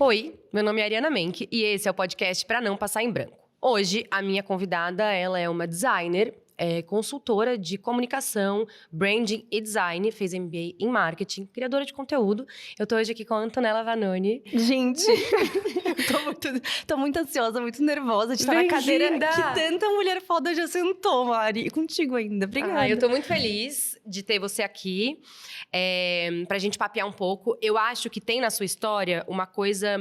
Oi, meu nome é Ariana Menck e esse é o podcast Pra Não Passar em Branco. Hoje, a minha convidada, ela é uma designer, consultora de comunicação, branding e design, fez MBA em marketing, criadora de conteúdo. Eu tô hoje aqui com a Antonella Vanoni. Gente, tô muito ansiosa, muito nervosa de estar na cadeira que tanta mulher foda já sentou, Mari. E contigo ainda, obrigada. Eu tô muito feliz de ter você aqui, pra gente papear um pouco. Eu acho que tem na sua história uma coisa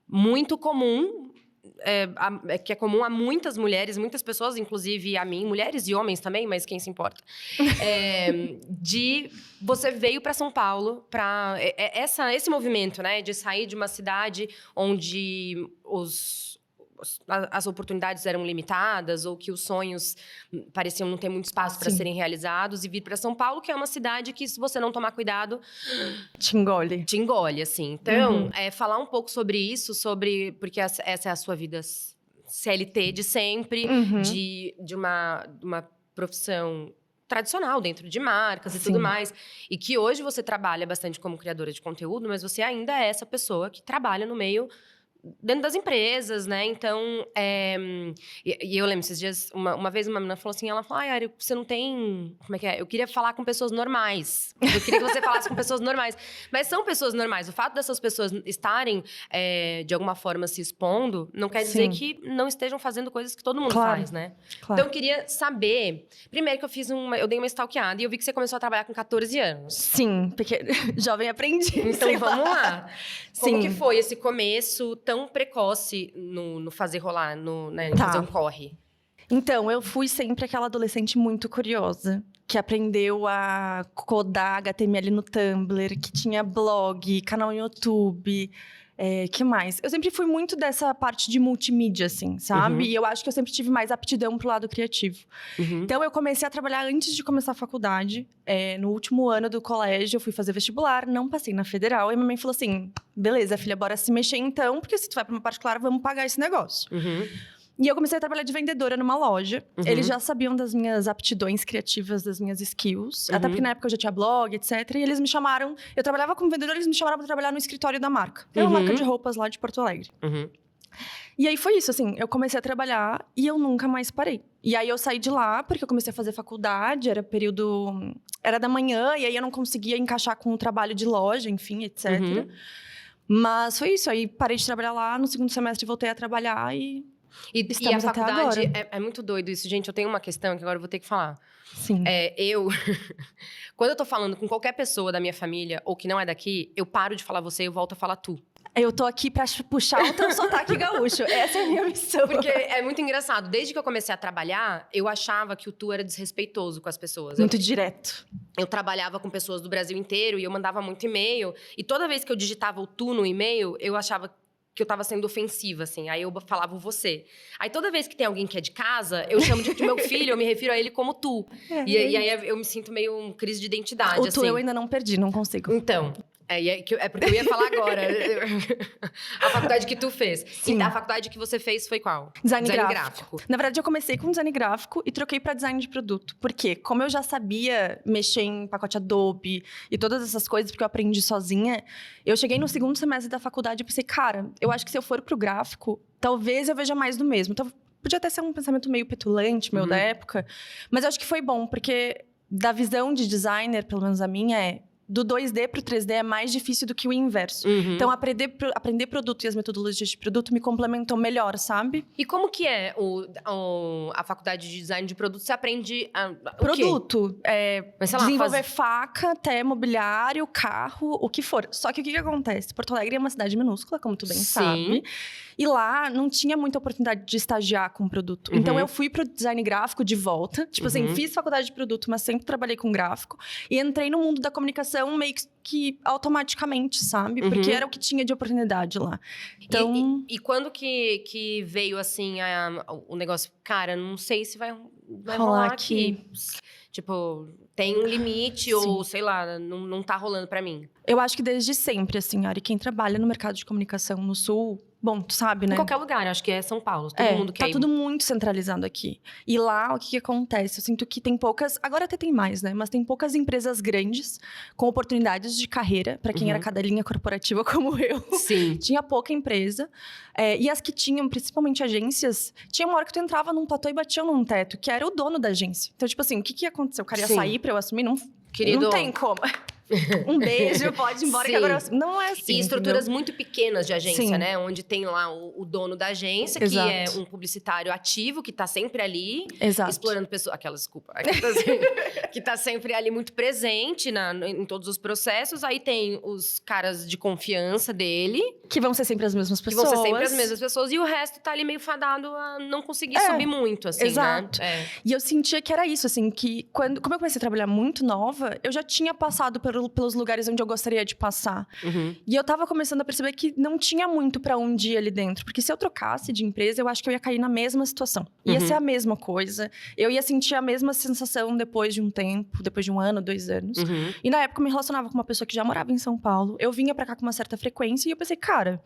muito comum, que é comum a muitas mulheres, muitas pessoas, inclusive a mim, mulheres e homens também, mas quem se importa? De você veio para São Paulo para esse movimento, né, de sair de uma cidade onde as oportunidades eram limitadas ou que os sonhos pareciam não ter muito espaço para serem realizados e vir para São Paulo, que é uma cidade que, se você não tomar cuidado, te engole. Te engole, assim. Então, falar um pouco sobre isso, porque essa é a sua vida CLT de sempre, de uma profissão tradicional dentro de marcas e tudo mais. E que hoje você trabalha bastante como criadora de conteúdo, mas você ainda é essa pessoa que trabalha no meio dentro das empresas, né? Então, e eu lembro, esses dias, uma vez uma menina falou assim, ela falou, Ari, você não tem... Como é que é? Eu queria falar com pessoas normais. Eu queria que você falasse com pessoas normais. Mas são pessoas normais. O fato dessas pessoas estarem, de alguma forma, se expondo, não quer dizer que não estejam fazendo coisas que todo mundo faz, né? Claro. Então, eu queria saber... Primeiro que eu dei uma stalkeada e eu vi que você começou a trabalhar com 14 anos. Sim, porque jovem aprendiz. Então, vamos lá. Como que foi esse começo tão precoce no fazer rolar, no fazer um corre? Então, eu fui sempre aquela adolescente muito curiosa, que aprendeu a codar HTML no Tumblr, que tinha blog, canal no YouTube... que mais? Eu sempre fui muito dessa parte de multimídia, assim, sabe? E eu acho que eu sempre tive mais aptidão pro lado criativo. Então, eu comecei a trabalhar antes de começar a faculdade. No último ano do colégio, eu fui fazer vestibular, não passei na federal. E minha mãe falou assim, beleza, filha, bora se mexer então, porque se tu vai pra uma particular, vamos pagar esse negócio. E eu comecei a trabalhar de vendedora numa loja. Eles já sabiam das minhas aptidões criativas, das minhas skills. Até porque na época eu já tinha blog, etc. E eles me chamaram... Eu trabalhava como vendedora, eles me chamaram pra trabalhar no escritório da marca. Era uma marca de roupas lá de Porto Alegre. E aí foi isso, assim. Eu comecei a trabalhar e eu nunca mais parei. E aí eu saí de lá porque eu comecei a fazer faculdade. Era período... Era da manhã e aí eu não conseguia encaixar com o trabalho de loja, enfim, etc. Mas foi isso. Aí parei de trabalhar lá. No segundo semestre voltei a trabalhar e a faculdade, é muito doido isso. Gente, eu tenho uma questão que agora eu vou ter que falar. Sim. Quando eu tô falando com qualquer pessoa da minha família, ou que não é daqui, eu paro de falar você e eu volto a falar tu. Eu tô aqui pra puxar o teu sotaque gaúcho. Essa é a minha missão. Porque é muito engraçado. Desde que eu comecei a trabalhar, eu achava que o tu era desrespeitoso com as pessoas. Muito direto. Eu trabalhava com pessoas do Brasil inteiro e eu mandava muito e-mail. E toda vez que eu digitava o tu no e-mail, eu achava que eu tava sendo ofensiva, assim. Aí eu falava o você. Aí toda vez que tem alguém que é de casa, eu chamo de meu filho, eu me refiro a ele como tu. E aí eu me sinto meio crise de identidade, o tu eu ainda não perdi, não consigo. Então... porque eu ia falar agora. A faculdade que tu fez. Sim. E a faculdade que você fez foi qual? Design gráfico. Na verdade, eu comecei com design gráfico e troquei pra design de produto. Por quê? Como eu já sabia mexer em pacote Adobe e todas essas coisas, porque eu aprendi sozinha, eu cheguei no segundo semestre da faculdade e pensei, cara, eu acho que se eu for pro gráfico, talvez eu veja mais do mesmo. Então, podia até ser um pensamento meio petulante, meu, da época. Mas eu acho que foi bom, porque da visão de designer, pelo menos a minha, do 2D pro 3D é mais difícil do que o inverso. Então, aprender produto e as metodologias de produto me complementam melhor, sabe? E como que é a faculdade de design de produto? Você aprende produto. Mas, sei lá, desenvolver faca, até mobiliário, carro, o que for. Só que o que acontece? Porto Alegre é uma cidade minúscula, como tu bem sabe. E lá não tinha muita oportunidade de estagiar com produto. Então, eu fui pro design gráfico de volta. Tipo assim, fiz faculdade de produto, mas sempre trabalhei com gráfico. E entrei no mundo da comunicação meio que automaticamente, sabe? Porque era o que tinha de oportunidade lá. Então... E quando que veio, assim, o negócio? Cara, não sei se vai rolar aqui. Tipo, tem um limite ou, sei lá, não tá rolando pra mim. Eu acho que desde sempre, assim, Ari, quem trabalha no mercado de comunicação no Sul Bom, tu sabe, né? Em qualquer lugar, acho que é São Paulo. Todo mundo quer tá tudo muito centralizado aqui. E lá, o que acontece? Eu sinto que tem poucas... Agora até tem mais, né? Mas tem poucas empresas grandes com oportunidades de carreira para quem era cadelinha corporativa como eu. Sim. Tinha pouca empresa. E as que tinham, principalmente agências, tinha uma hora que tu entrava num platô e batia num teto, que era o dono da agência. Então, tipo assim, o que ia acontecer? O cara ia sair pra eu assumir? Não, Querido, não tem como. Um beijo, pode ir embora que agora eu assumo. Não é assim. E estruturas muito pequenas de agência, Sim. né? Onde tem lá o dono da agência, Exato. que é um publicitário ativo, que tá sempre ali. Exato. Explorando pessoas. Desculpa. Que tá sempre ali muito presente em todos os processos. Aí tem os caras de confiança dele. Que vão ser sempre as mesmas Que pessoas. vão ser sempre as mesmas pessoas. E o resto tá ali meio fadado a não conseguir subir muito, assim, exato. né? E eu sentia que era isso, assim, que como eu comecei a trabalhar muito nova, eu já tinha passado pelos lugares onde eu gostaria de passar. E eu tava começando a perceber que não tinha muito pra onde ir ali dentro. Porque se eu trocasse de empresa, eu acho que eu ia cair na mesma situação. Ia ser a mesma coisa. Eu ia sentir a mesma sensação depois de um tempo, depois de 1 ano, 2 anos. E na época eu me relacionava com uma pessoa que já morava em São Paulo. Eu vinha pra cá com uma certa frequência e eu pensei, cara,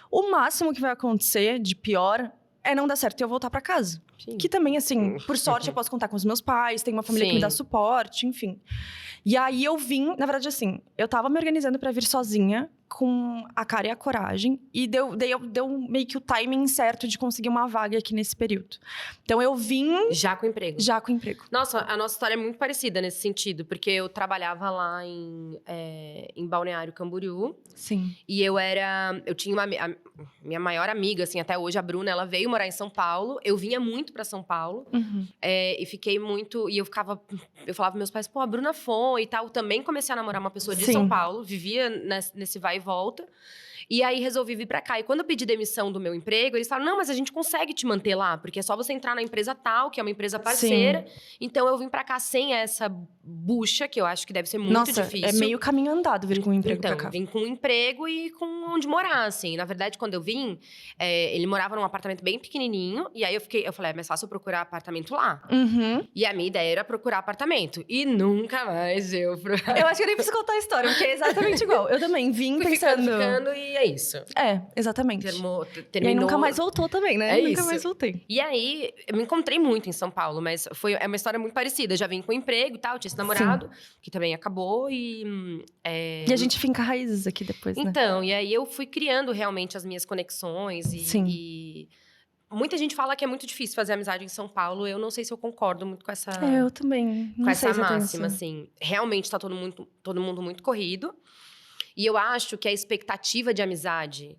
o máximo que vai acontecer de pior é não dar certo e eu voltar pra casa. Sim. Que também, assim, por sorte eu posso contar com os meus pais, tenho uma família que me dá suporte, enfim. E aí eu vim, na verdade, assim, eu tava me organizando pra vir sozinha, com a cara e a coragem, e deu meio que o timing certo de conseguir uma vaga aqui nesse período. Então eu vim... Já com emprego. Já com emprego. Nossa, a nossa história é muito parecida nesse sentido, porque eu trabalhava lá em Balneário Camboriú. Sim. E eu tinha minha maior amiga, assim, até hoje, a Bruna, ela veio morar em São Paulo. Eu vinha muito pra São Paulo. E fiquei muito... E eu falava pros meus pais, pô, a Bruna foi e tal. Também comecei a namorar uma pessoa de São Paulo. Vivia nesse vai e volta. E aí, resolvi vir pra cá. E quando eu pedi demissão do meu emprego, eles falaram, não, mas a gente consegue te manter lá. Porque é só você entrar na empresa tal, que é uma empresa parceira. Então, eu vim pra cá sem essa bucha, que eu acho que deve ser muito difícil. É meio caminho andado vir com um emprego então, pra cá. Vim com um emprego e com onde morar, assim. Na verdade, quando eu vim, ele morava num apartamento bem pequenininho. E aí, eu falei, é mais fácil eu procurar apartamento lá. E a minha ideia era procurar apartamento. E nunca mais eu acho que eu nem preciso contar a história, porque é exatamente igual. Eu também vim pensando... ficando e é isso. Exatamente. Terminou. E aí nunca mais voltou também, né? Nunca mais voltei. E aí, eu me encontrei muito em São Paulo, mas é uma história muito parecida. Eu já vim com emprego e tal, tinha esse namorado, que também acabou e... E a gente finca raízes aqui depois, né? Então, e aí eu fui criando realmente as minhas conexões e muita gente fala que é muito difícil fazer amizade em São Paulo. Eu não sei se eu concordo muito com essa... eu também. Não com sei essa se máxima, assim. Realmente tá todo mundo muito corrido. E eu acho que a expectativa de amizade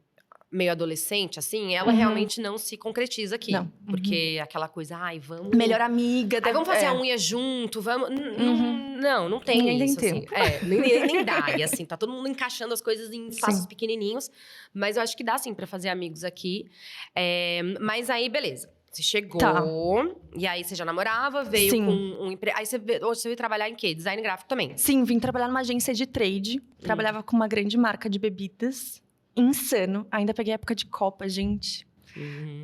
meio adolescente, assim, ela realmente não se concretiza aqui. Não. Porque aquela coisa, vamos... Melhor amiga. Vamos fazer a unha junto, vamos... Não tem Ninguém isso, tem assim. tempo. Nem dá. E assim, tá todo mundo encaixando as coisas em espaços pequenininhos. Mas eu acho que dá, sim, pra fazer amigos aqui. Mas aí, beleza. Você chegou, e aí você já namorava, veio com um emprego. Aí você veio trabalhar em quê? Design gráfico também? Sim, vim trabalhar numa agência de trade. Trabalhava com uma grande marca de bebidas. Insano. Ainda peguei a época de Copa, gente.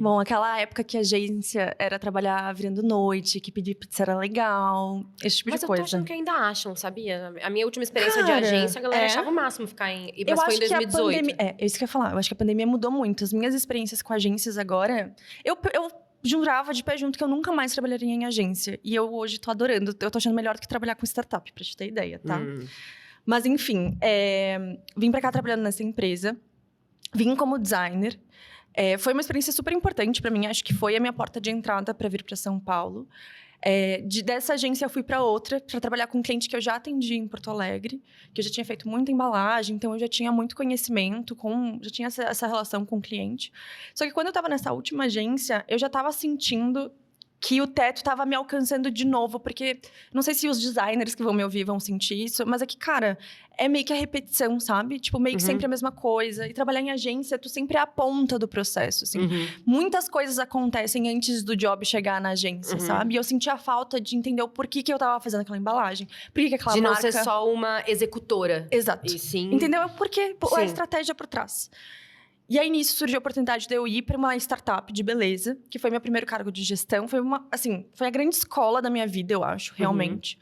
Bom, aquela época que a agência era trabalhar virando noite, que pedir pizza era legal, esse tipo de coisa. Mas eu tô achando que ainda acham, sabia? A minha última experiência de agência, a galera achava o máximo ficar em... Mas foi em 2018. É isso que eu ia falar. Eu acho que a pandemia mudou muito. As minhas experiências com agências agora... Eu jurava de pé junto que eu nunca mais trabalharia em agência. E eu hoje tô adorando. Eu tô achando melhor do que trabalhar com startup, pra te ter ideia, tá? Mas enfim, vim pra cá trabalhando nessa empresa. Vim como designer. Foi uma experiência super importante pra mim. Acho que foi a minha porta de entrada pra vir pra São Paulo. Dessa agência eu fui para outra, para trabalhar com um cliente que eu já atendi em Porto Alegre, que eu já tinha feito muita embalagem, então eu já tinha muito conhecimento, já tinha essa relação com o cliente. Só que quando eu estava nessa última agência, eu já estava sentindo que o teto estava me alcançando de novo, porque não sei se os designers que vão me ouvir vão sentir isso, mas é que, cara, é meio que a repetição, sabe? Tipo, meio que sempre a mesma coisa. E trabalhar em agência, tu sempre é a ponta do processo, assim. Muitas coisas acontecem antes do job chegar na agência, sabe? E eu sentia a falta de entender o porquê que eu tava fazendo aquela embalagem. Por que aquela marca... De não ser só uma executora. Exato. E sim... Entendeu? Porque a estratégia por trás. E aí, nisso, surgiu a oportunidade de eu ir para uma startup de beleza, que foi meu primeiro cargo de gestão. Foi foi a grande escola da minha vida, eu acho, realmente.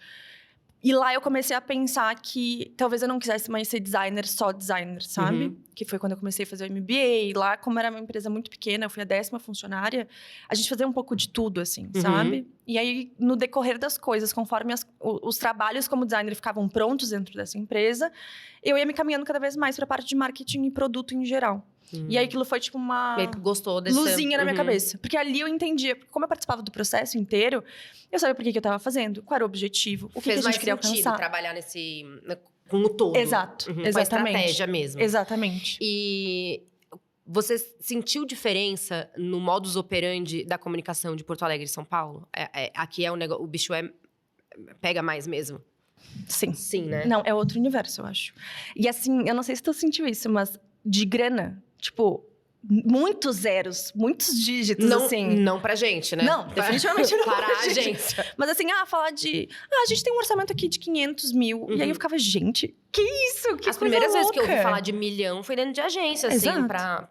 E lá eu comecei a pensar que talvez eu não quisesse mais ser designer, só designer, sabe? Que foi quando eu comecei a fazer o MBA. Lá, como era uma empresa muito pequena, eu fui a 10ª funcionária, a gente fazia um pouco de tudo, assim, sabe? E aí, no decorrer das coisas, conforme os trabalhos como designer ficavam prontos dentro dessa empresa, eu ia me caminhando cada vez mais para a parte de marketing e produto em geral. E aí aquilo foi tipo uma E aí, gostou desse... luzinha na minha cabeça. Porque ali eu entendia, como eu participava do processo inteiro, eu sabia por que eu tava fazendo, qual era o objetivo, o que a gente queria alcançar. Trabalhar com o todo. Exato, exatamente. Com a estratégia mesmo. Exatamente. E você sentiu diferença no modus operandi da comunicação de Porto Alegre e São Paulo? Aqui é o bicho pega mais mesmo? Sim. Sim, né? Não, é outro universo, eu acho. E assim, eu não sei se tu sentiu isso, mas de grana, tipo, muitos zeros, muitos dígitos, não, assim. Não pra gente, né? Não, definitivamente não para pra a gente. agência. Mas assim, falar de... a gente tem um orçamento aqui de 500 mil. E aí eu ficava, gente, que isso? Que As primeiras vezes louca. que eu ouvi falar de milhão foi dentro de agência, assim, Exato.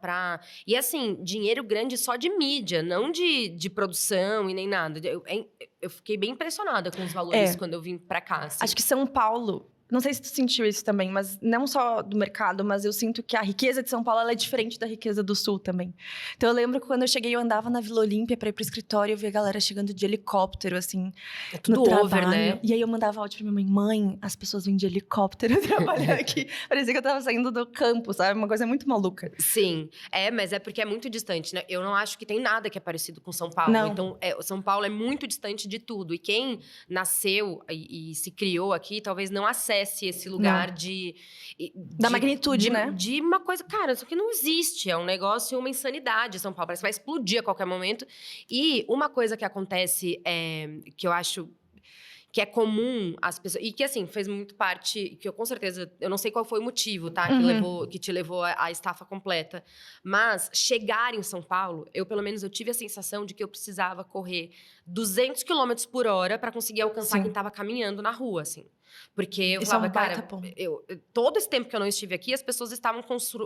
E assim, dinheiro grande só de mídia, não de produção e nem nada. Eu fiquei bem impressionada com os valores quando eu vim pra cá, assim. Acho que São Paulo... Não sei se tu sentiu isso também, mas não só do mercado, mas eu sinto que a riqueza de São Paulo ela é diferente da riqueza do Sul também. Então eu lembro que quando eu cheguei, eu andava na Vila Olímpia para ir pro escritório, eu via a galera chegando de helicóptero, assim, tudo no trabalho. Over, né? E aí eu mandava áudio pra minha mãe, mãe, as pessoas vêm de helicóptero trabalhar aqui. Parecia que eu tava saindo do campo, sabe? Uma coisa muito maluca. Sim, mas é porque é muito distante, né? Eu não acho que tem nada que é parecido com São Paulo. Não. Então, São Paulo é muito distante de tudo. E quem nasceu e se criou aqui, talvez não acesse esse lugar da magnitude, né? De uma coisa... Cara, isso aqui não existe. É um negócio, uma insanidade São Paulo. Parece que vai explodir a qualquer momento. E uma coisa que acontece, que eu acho... que é comum as pessoas... E que, assim, fez muito parte... Que eu, com certeza... Eu não sei qual foi o motivo, tá? Que te levou à estafa completa. Mas, chegar em São Paulo... Pelo menos, eu tive a sensação de que eu precisava correr 200 km por hora para conseguir alcançar quem tava caminhando na rua, assim. Porque eu falava, cara... todo esse tempo que eu não estive aqui, as pessoas estavam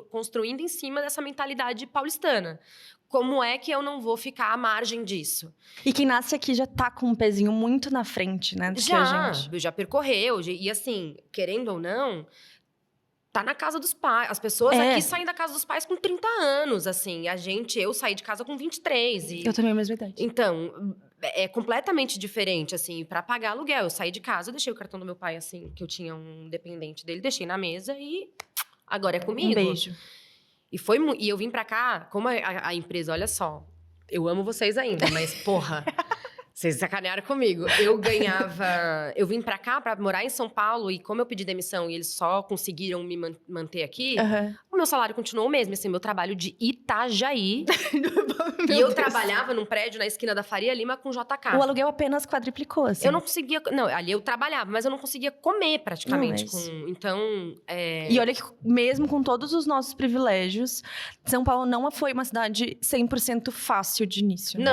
construindo em cima dessa mentalidade paulistana. Como é que eu não vou ficar à margem disso? E quem nasce aqui já tá com um pezinho muito na frente, né? Já percorreu. E assim, querendo ou não, tá na casa dos pais. As pessoas aqui saem da casa dos pais com 30 anos, assim. Eu saí de casa com 23. Eu também, a mesma idade. Então, é completamente diferente, assim. Pra pagar aluguel, eu saí de casa, eu deixei o cartão do meu pai, assim, que eu tinha um dependente dele, deixei na mesa e agora é comigo. Um beijo. E eu vim pra cá, como a empresa, olha só, eu amo vocês ainda, mas porra, vocês sacanearam comigo. Eu vim pra cá pra morar em São Paulo e como eu pedi demissão e eles só conseguiram me manter aqui, o meu salário continuou o mesmo, assim, meu trabalho de Itajaí. E eu trabalhava num prédio na esquina da Faria Lima com JK. O aluguel apenas quadriplicou, assim. Eu não conseguia... Não, ali eu trabalhava, mas eu não conseguia comer praticamente. Então... E olha que mesmo com todos os nossos privilégios, São Paulo não foi uma cidade 100% fácil de início, né?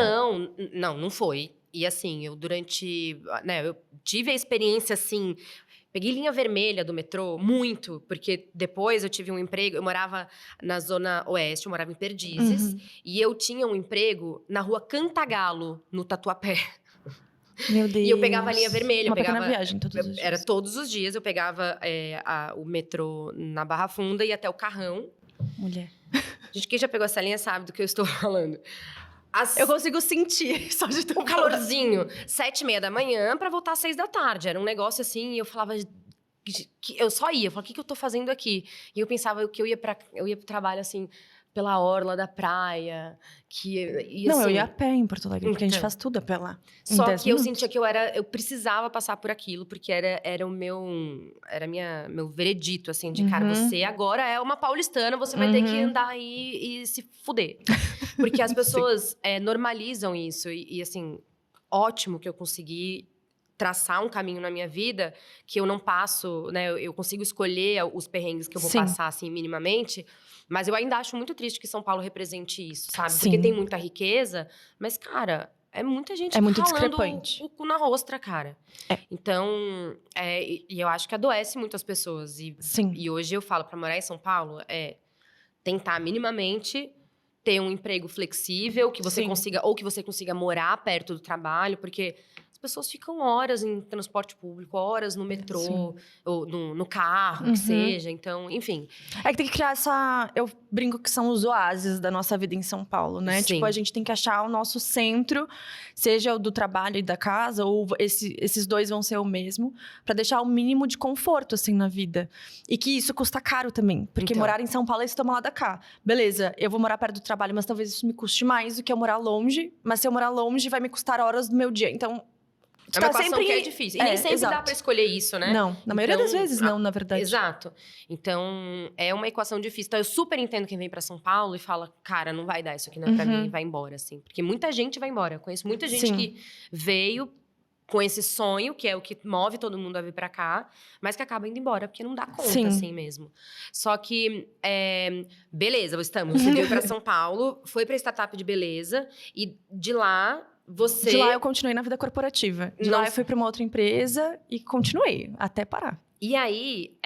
Não foi. E assim, eu tive a experiência, assim... Peguei linha vermelha do metrô, muito, porque depois eu tive um emprego, eu morava na Zona Oeste, eu morava em Perdizes, e eu tinha um emprego na rua Cantagalo, no Tatuapé. Meu Deus. E eu pegava a linha vermelha. Uma pequena viagem todos os dias. Era todos os dias, eu pegava o metrô na Barra Funda e ia até o Carrão. Mulher. Gente, quem já pegou essa linha sabe do que eu estou falando. Eu consigo sentir, só de o calorzinho. 7h30 da manhã pra voltar às 6 da tarde. Era um negócio assim, e eu falava... Eu só ia, eu falava, o que eu tô fazendo aqui? E eu pensava que eu ia pro trabalho, assim, pela orla da praia. Eu ia a pé em Porto Alegre, porque a gente faz tudo a pé lá. Só que eu sentia que eu precisava passar por aquilo, porque era meu veredito, assim, de cara, você agora é uma paulistana, você vai ter que andar aí e se fuder. Porque as pessoas normalizam isso. E, assim, ótimo que eu consegui traçar um caminho na minha vida que eu não passo, né? Eu consigo escolher os perrengues que eu vou passar, assim, minimamente. Mas eu ainda acho muito triste que São Paulo represente isso, sabe? Porque tem muita riqueza, mas, cara, é muita gente muito ralando discrepante. o cu na ostra, cara. Então, e eu acho que adoece muito as pessoas. E hoje eu falo, pra morar em São Paulo, tentar minimamente ter um emprego flexível, que você consiga, ou que você consiga morar perto do trabalho, porque pessoas ficam horas em transporte público, horas no metrô, ou no carro, que seja. Então, enfim. É que tem que criar essa... Eu brinco que são os oásis da nossa vida em São Paulo, né? Sim. Tipo, a gente tem que achar o nosso centro, seja o do trabalho e da casa, ou esses dois vão ser o mesmo, pra deixar o mínimo de conforto, assim, na vida. E que isso custa caro também. Porque Então. morar em São Paulo é esse toma lá da cá. Beleza, eu vou morar perto do trabalho, mas talvez isso me custe mais do que eu morar longe. Mas se eu morar longe, vai me custar horas do meu dia. Então... É uma equação que é difícil. E nem sempre dá pra escolher isso, né? Não, na maioria das vezes não, na verdade. Exato. Então, é uma equação difícil. Então, eu super entendo quem vem pra São Paulo e fala, cara, não vai dar isso aqui, não é pra mim, vai embora, assim. Porque muita gente vai embora. Eu conheço muita gente que veio com esse sonho, que é o que move todo mundo a vir pra cá, mas que acaba indo embora, porque não dá conta, assim mesmo. Só que, beleza, você veio pra São Paulo, foi pra startup de beleza, e de lá... De lá eu continuei na vida corporativa. De lá eu fui para uma outra empresa e continuei, até parar. E aí,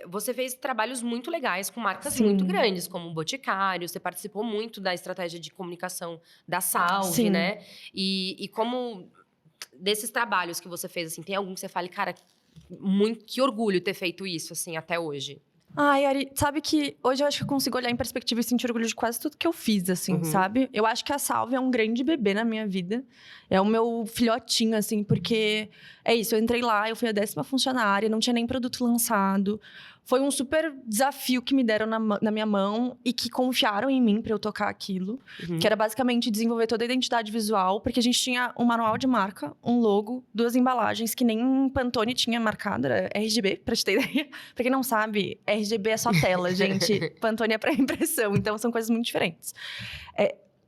você fez trabalhos muito legais com marcas muito grandes, como o Boticário. Você participou muito da estratégia de comunicação da Salve, né? E como desses trabalhos que você fez, assim, tem algum que você fale, cara, que orgulho ter feito isso, assim, até hoje? Ai, Ari, sabe que hoje eu acho que eu consigo olhar em perspectiva e sentir orgulho de quase tudo que eu fiz, assim, sabe? Eu acho que a Salve é um grande bebê na minha vida. É o meu filhotinho, assim, porque é isso, eu entrei lá, eu fui a 10ª funcionária, não tinha nem produto lançado. Foi um super desafio que me deram na minha mão e que confiaram em mim pra eu tocar aquilo. Que era basicamente desenvolver toda a identidade visual, porque a gente tinha um manual de marca, um logo, 2 embalagens que nem Pantone tinha marcado, era RGB, pra te ter ideia. Pra quem não sabe, RGB é só tela, gente. Pantone é pra impressão, então são coisas muito diferentes.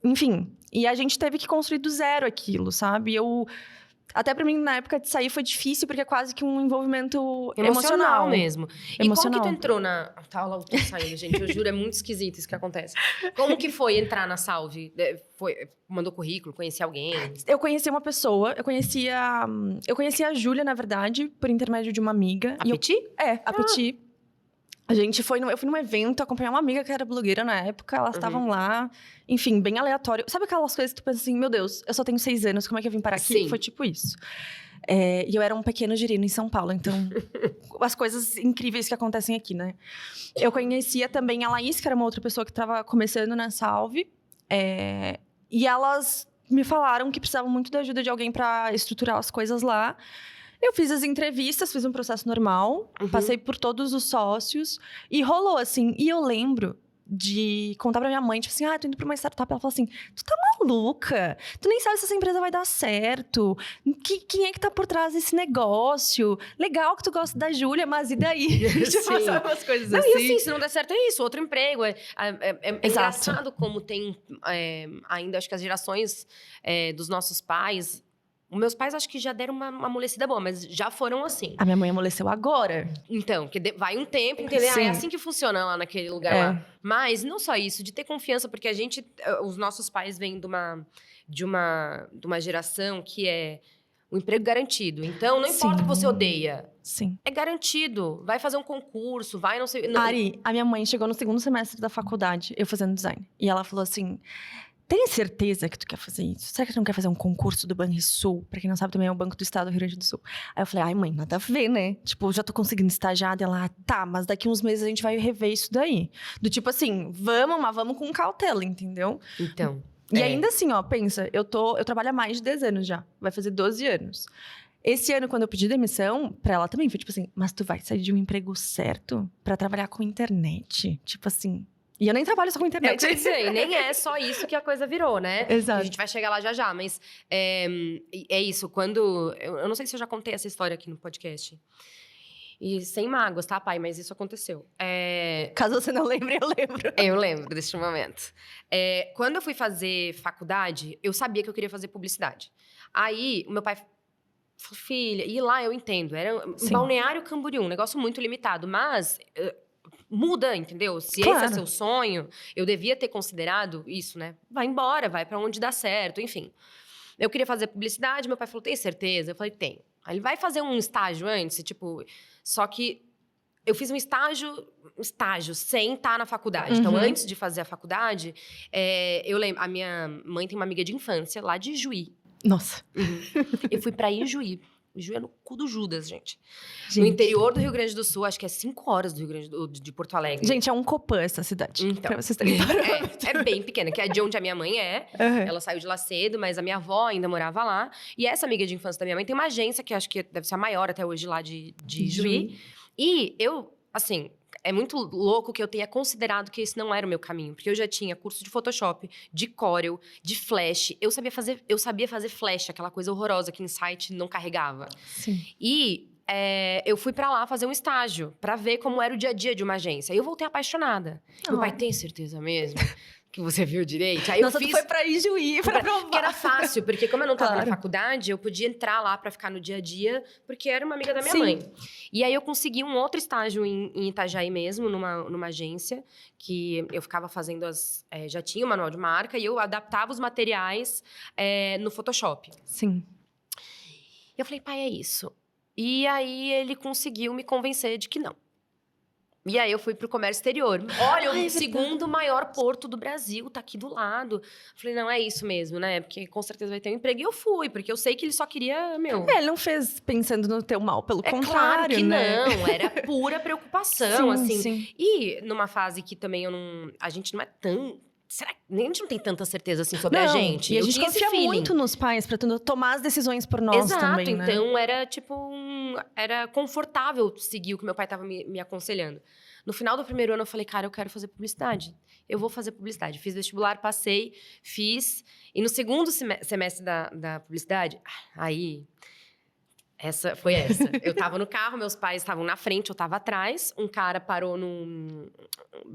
Enfim, e a gente teve que construir do zero aquilo, sabe? Até pra mim, na época de sair, foi difícil, porque é quase que um envolvimento emocional mesmo. E como que tu entrou na... Tá, lá eu tô saindo, gente. Eu juro, é muito esquisito isso que acontece. Como que foi entrar na Salve? Mandou currículo, conhecia alguém? Eu conheci uma pessoa, eu conhecia a Júlia, na verdade, por intermédio de uma amiga. A Petit? A Petit. Eu fui num evento, acompanhar uma amiga que era blogueira na época, elas estavam lá, enfim, bem aleatório. Sabe aquelas coisas que tu pensa assim, meu Deus, eu só tenho 6 anos, como é que eu vim parar aqui? Sim. Foi tipo isso. E eu era um pequeno girino em São Paulo, então, as coisas incríveis que acontecem aqui, né? Eu conhecia também a Laís, que era uma outra pessoa que estava começando na Salve, e elas me falaram que precisavam muito da ajuda de alguém para estruturar as coisas lá. Eu fiz as entrevistas, fiz um processo normal, passei por todos os sócios e rolou, assim. E eu lembro de contar pra minha mãe, tipo assim, tô indo pra uma startup. Ela falou assim, tu tá maluca? Tu nem sabe se essa empresa vai dar certo. Quem é que tá por trás desse negócio? Legal que tu gosta da Júlia, mas e daí? Sim. Sabe umas coisas não, assim. E assim, se não der certo é isso, outro emprego. É engraçado como tem ainda, acho que as gerações dos nossos pais... Os meus pais acho que já deram uma amolecida boa, mas já foram assim. A minha mãe amoleceu agora. Então, que vai um tempo, entender? É assim que funciona lá naquele lugar lá. Mas não só isso, de ter confiança, porque os nossos pais vêm de uma geração que é o emprego garantido. Então, não importa que você odeia. Sim. É garantido. Vai fazer um concurso, vai não sei... Ari, a minha mãe chegou no 2º semestre da faculdade, eu fazendo design. E ela falou assim... Tem certeza que tu quer fazer isso? Será que tu não quer fazer um concurso do Banrisul? Pra quem não sabe, também é o Banco do Estado do Rio Grande do Sul. Aí eu falei, ai mãe, nada a ver, né? Tipo, já tô conseguindo estagiar. Ela, tá, mas daqui uns meses a gente vai rever isso daí. Do tipo assim, mas vamos com cautela, entendeu? Então. E ainda assim, ó, pensa, eu trabalho há mais de 10 anos já. Vai fazer 12 anos. Esse ano, quando eu pedi demissão, pra ela também foi tipo assim, mas tu vai sair de um emprego certo pra trabalhar com internet? Tipo assim... E eu nem trabalho só com internet. Eu dizer, nem é só isso que a coisa virou, né? Exato. A gente vai chegar lá já, mas é isso. Quando... Eu não sei se eu já contei essa história aqui no podcast. E sem mágoas, tá, pai? Mas isso aconteceu. Caso você não lembre, eu lembro. Eu lembro desse momento. Quando eu fui fazer faculdade, eu sabia que eu queria fazer publicidade. Aí, o meu pai falou, filha... E lá eu entendo. Era um Balneário Camboriú, um negócio muito limitado. Mas... muda, entendeu? Se esse é seu sonho, eu devia ter considerado isso, né? Vai embora, vai pra onde dá certo, enfim. Eu queria fazer publicidade, meu pai falou, tem certeza? Eu falei, tenho. Aí ele vai fazer um estágio antes, tipo... Só que eu fiz um estágio sem estar na faculdade. Então, antes de fazer a faculdade, eu lembro... A minha mãe tem uma amiga de infância lá de Juí. Nossa. Eu fui pra Ijuí. Ijuí é no cu do Judas, gente. No interior do Rio Grande do Sul, acho que é 5 horas do Rio Grande de Porto Alegre. Gente, é um Copan essa cidade. Então, pra vocês terem é bem pequena, que é de onde a minha mãe é. Ela saiu de lá cedo, mas a minha avó ainda morava lá. E essa amiga de infância da minha mãe tem uma agência que acho que deve ser a maior até hoje lá de Ijuí. E eu, assim... É muito louco que eu tenha considerado que esse não era o meu caminho. Porque eu já tinha curso de Photoshop, de Corel, de Flash. Eu sabia fazer Flash, aquela coisa horrorosa que Insight não carregava. Sim. E eu fui pra lá fazer um estágio, pra ver como era o dia a dia de uma agência. E eu voltei apaixonada. Meu pai, tem certeza mesmo? Que você viu direito. Aí Nossa, tu foi pra Ijuí pra provar. Porque era fácil, porque como eu não tava na faculdade, eu podia entrar lá pra ficar no dia a dia, porque era uma amiga da minha mãe. E aí eu consegui um outro estágio em Itajaí mesmo, numa agência, que eu ficava fazendo já tinha o manual de marca, e eu adaptava os materiais no Photoshop. Sim. E eu falei, pai, é isso. E aí ele conseguiu me convencer de que não. E aí eu fui pro comércio exterior. Olha, o segundo maior porto do Brasil, tá aqui do lado. Falei, não, é isso mesmo, né? Porque com certeza vai ter um emprego. E eu fui, porque eu sei que ele só queria, ele não fez pensando no teu mal, pelo contrário, claro que né? não, era pura preocupação, sim, assim. Sim. E numa fase que também a gente não é tão... Será que a gente não tem tanta certeza assim sobre a gente? E a gente confia muito nos pais pra tomar as decisões por nós também, né? Então era tipo era confortável seguir o que meu pai tava me aconselhando. No final do primeiro ano eu falei, cara, eu quero fazer publicidade. Eu vou fazer publicidade. Fiz vestibular, passei, fiz. E no segundo semestre da publicidade, aí... Foi essa. Eu tava no carro, meus pais estavam na frente, eu tava atrás. Um cara parou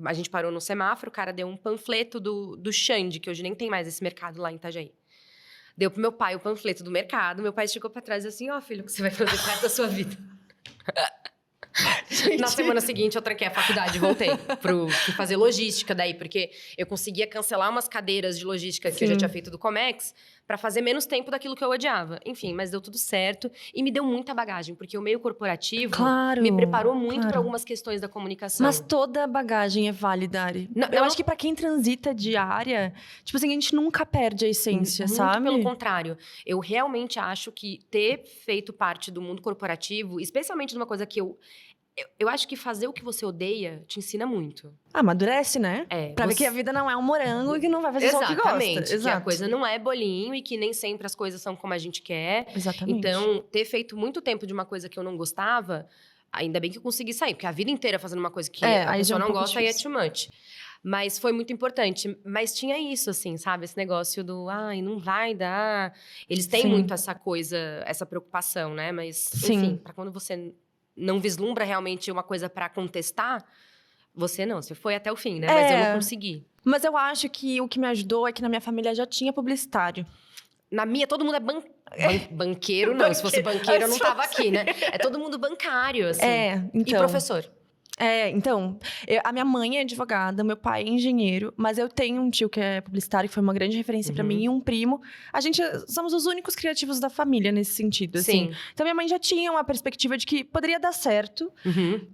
a gente parou no semáforo, o cara deu um panfleto do Xande, que hoje nem tem mais esse mercado lá em Itajaí. Deu pro meu pai o panfleto do mercado. Meu pai chegou pra trás e assim, filho, o que você vai fazer pro resto da sua vida? Na semana seguinte, eu tranquei a faculdade e voltei fui fazer logística daí, porque eu conseguia cancelar umas cadeiras de logística que eu já tinha feito do Comex pra fazer menos tempo daquilo que eu odiava. Enfim, mas deu tudo certo e me deu muita bagagem, porque o meio corporativo me preparou muito pra algumas questões da comunicação. Mas toda bagagem é válida, Ari. Eu acho que pra quem transita de área, tipo assim, a gente nunca perde a essência, sabe? Muito pelo contrário. Eu realmente acho que ter feito parte do mundo corporativo, especialmente de uma coisa que eu acho que fazer o que você odeia te ensina muito. Amadurece, né? Pra ver que a vida não é um morango e que não vai fazer só o que gosta. Exatamente. Que a coisa não é bolinho e que nem sempre as coisas são como a gente quer. Exatamente. Então, ter feito muito tempo de uma coisa que eu não gostava, ainda bem que eu consegui sair. Porque a vida inteira fazendo uma coisa que a pessoa não gosta, aí é too much. Mas foi muito importante. Mas tinha isso, assim, sabe? Esse negócio do, não vai dar. Eles têm muito essa coisa, essa preocupação, né? Mas, enfim, pra quando você não vislumbra realmente uma coisa pra contestar, você foi até o fim, né? Mas eu não consegui. Mas eu acho que o que me ajudou é que na minha família já tinha publicitário. Na minha, todo mundo é banqueiro, não. Se fosse banqueiro, eu não tava aqui, né? É todo mundo bancário, assim. Então. E professor. Então, a minha mãe é advogada, meu pai é engenheiro, mas eu tenho um tio que é publicitário, que foi uma grande referência pra mim, e um primo. A gente somos os únicos criativos da família nesse sentido, assim. Sim. Então, minha mãe já tinha uma perspectiva de que poderia dar certo,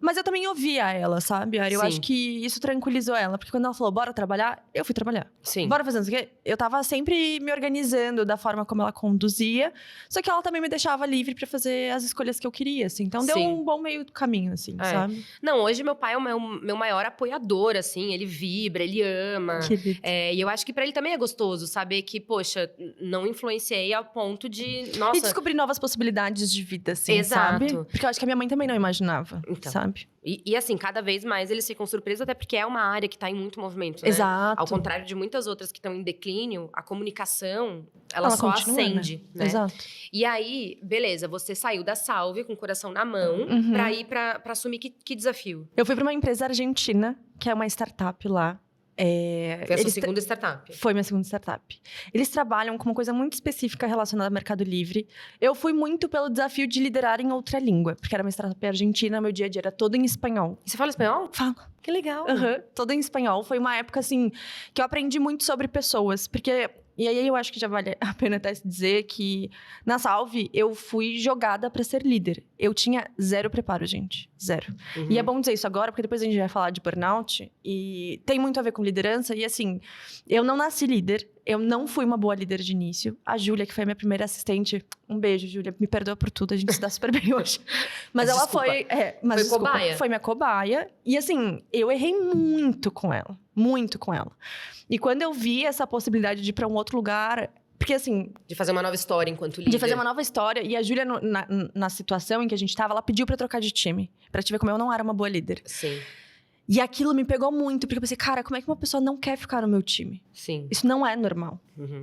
mas eu também ouvia ela, sabe, Ari? Eu acho que isso tranquilizou ela, porque quando ela falou, bora trabalhar, eu fui trabalhar. Sim. Bora fazer isso aqui. Eu tava sempre me organizando da forma como ela conduzia, só que ela também me deixava livre pra fazer as escolhas que eu queria, assim. Então, deu um bom meio caminho, assim, sabe? Não, hoje meu pai é o meu maior apoiador, assim. Ele vibra, ele ama. E eu acho que pra ele também é gostoso saber que, poxa, não influenciei ao ponto de... Nossa... E descobrir novas possibilidades de vida, assim, sabe? Porque eu acho que a minha mãe também não imaginava, sabe? E assim, cada vez mais eles ficam surpresos, até porque é uma área que tá em muito movimento, né? Exato. Ao contrário de muitas outras que estão em declínio, a comunicação, ela só acende, né? Exato. E aí, beleza, você saiu da Salve com o coração na mão pra ir pra assumir que desafio? Eu fui pra uma empresa argentina, que é uma startup lá. Foi a sua segunda startup? Foi minha segunda startup. Eles trabalham com uma coisa muito específica relacionada ao Mercado Livre. Eu fui muito pelo desafio de liderar em outra língua, porque era uma startup argentina, meu dia a dia era todo em espanhol. E você fala espanhol? Falo. Que legal. Todo em espanhol. Foi uma época, assim, que eu aprendi muito sobre pessoas, porque... E aí eu acho que já vale a pena até dizer que na Salve eu fui jogada pra ser líder. Eu tinha zero preparo, gente. Zero. E é bom dizer isso agora, porque depois a gente vai falar de burnout. E tem muito a ver com liderança. E assim, eu não nasci líder. Eu não fui uma boa líder de início. A Júlia, que foi a minha primeira assistente, um beijo, Júlia, me perdoa por tudo, a gente se dá super bem hoje. Mas ela desculpa. foi cobaia? Foi minha cobaia. E assim, eu errei muito com ela. Muito com ela. E quando eu vi essa possibilidade de ir pra um outro lugar... Porque assim... De fazer uma nova história enquanto líder. De fazer uma nova história. E a Júlia, na situação em que a gente tava, ela pediu pra eu trocar de time. Pra te ver como eu não era uma boa líder. Sim. E aquilo me pegou muito, porque eu pensei, cara, como é que uma pessoa não quer ficar no meu time? Sim. Isso não é normal,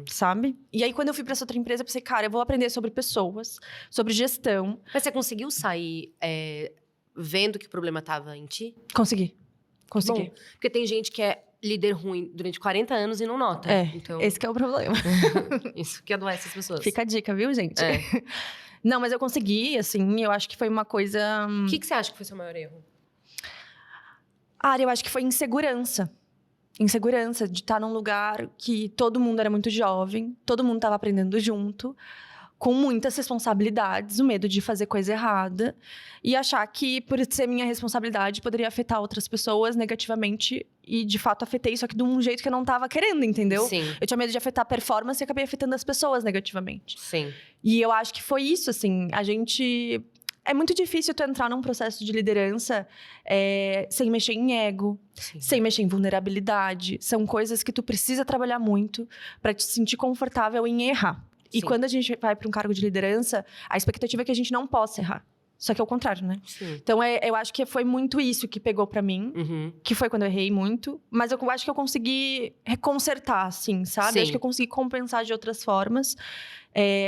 sabe? E aí, quando eu fui pra essa outra empresa, eu pensei, cara, eu vou aprender sobre pessoas, sobre gestão. Mas você conseguiu sair vendo que o problema tava em ti? Consegui. Bom, porque tem gente que é líder ruim durante 40 anos e não nota. Então, esse que é o problema. isso que adoece as pessoas. Fica a dica, viu, gente? Não, mas eu consegui, assim, eu acho que foi uma coisa... O que você acha que foi seu maior erro? Eu acho que foi insegurança. Insegurança de estar num lugar que todo mundo era muito jovem, todo mundo estava aprendendo junto, com muitas responsabilidades, o medo de fazer coisa errada e achar que, por ser minha responsabilidade, poderia afetar outras pessoas negativamente e, de fato, afetei, só que de um jeito que eu não estava querendo, entendeu? Sim. Eu tinha medo de afetar a performance e acabei afetando as pessoas negativamente. Sim. E eu acho que foi isso, assim, a gente... É muito difícil tu entrar num processo de liderança sem mexer em ego, sem mexer em vulnerabilidade. São coisas que tu precisa trabalhar muito para te sentir confortável em errar. E quando a gente vai para um cargo de liderança, a expectativa é que a gente não possa errar. Só que é o contrário, né? Sim. Então, eu acho que foi muito isso que pegou pra mim. Que foi quando eu errei muito. Mas eu acho que eu consegui reconsertar, assim, sabe? Sim. Acho que eu consegui compensar de outras formas.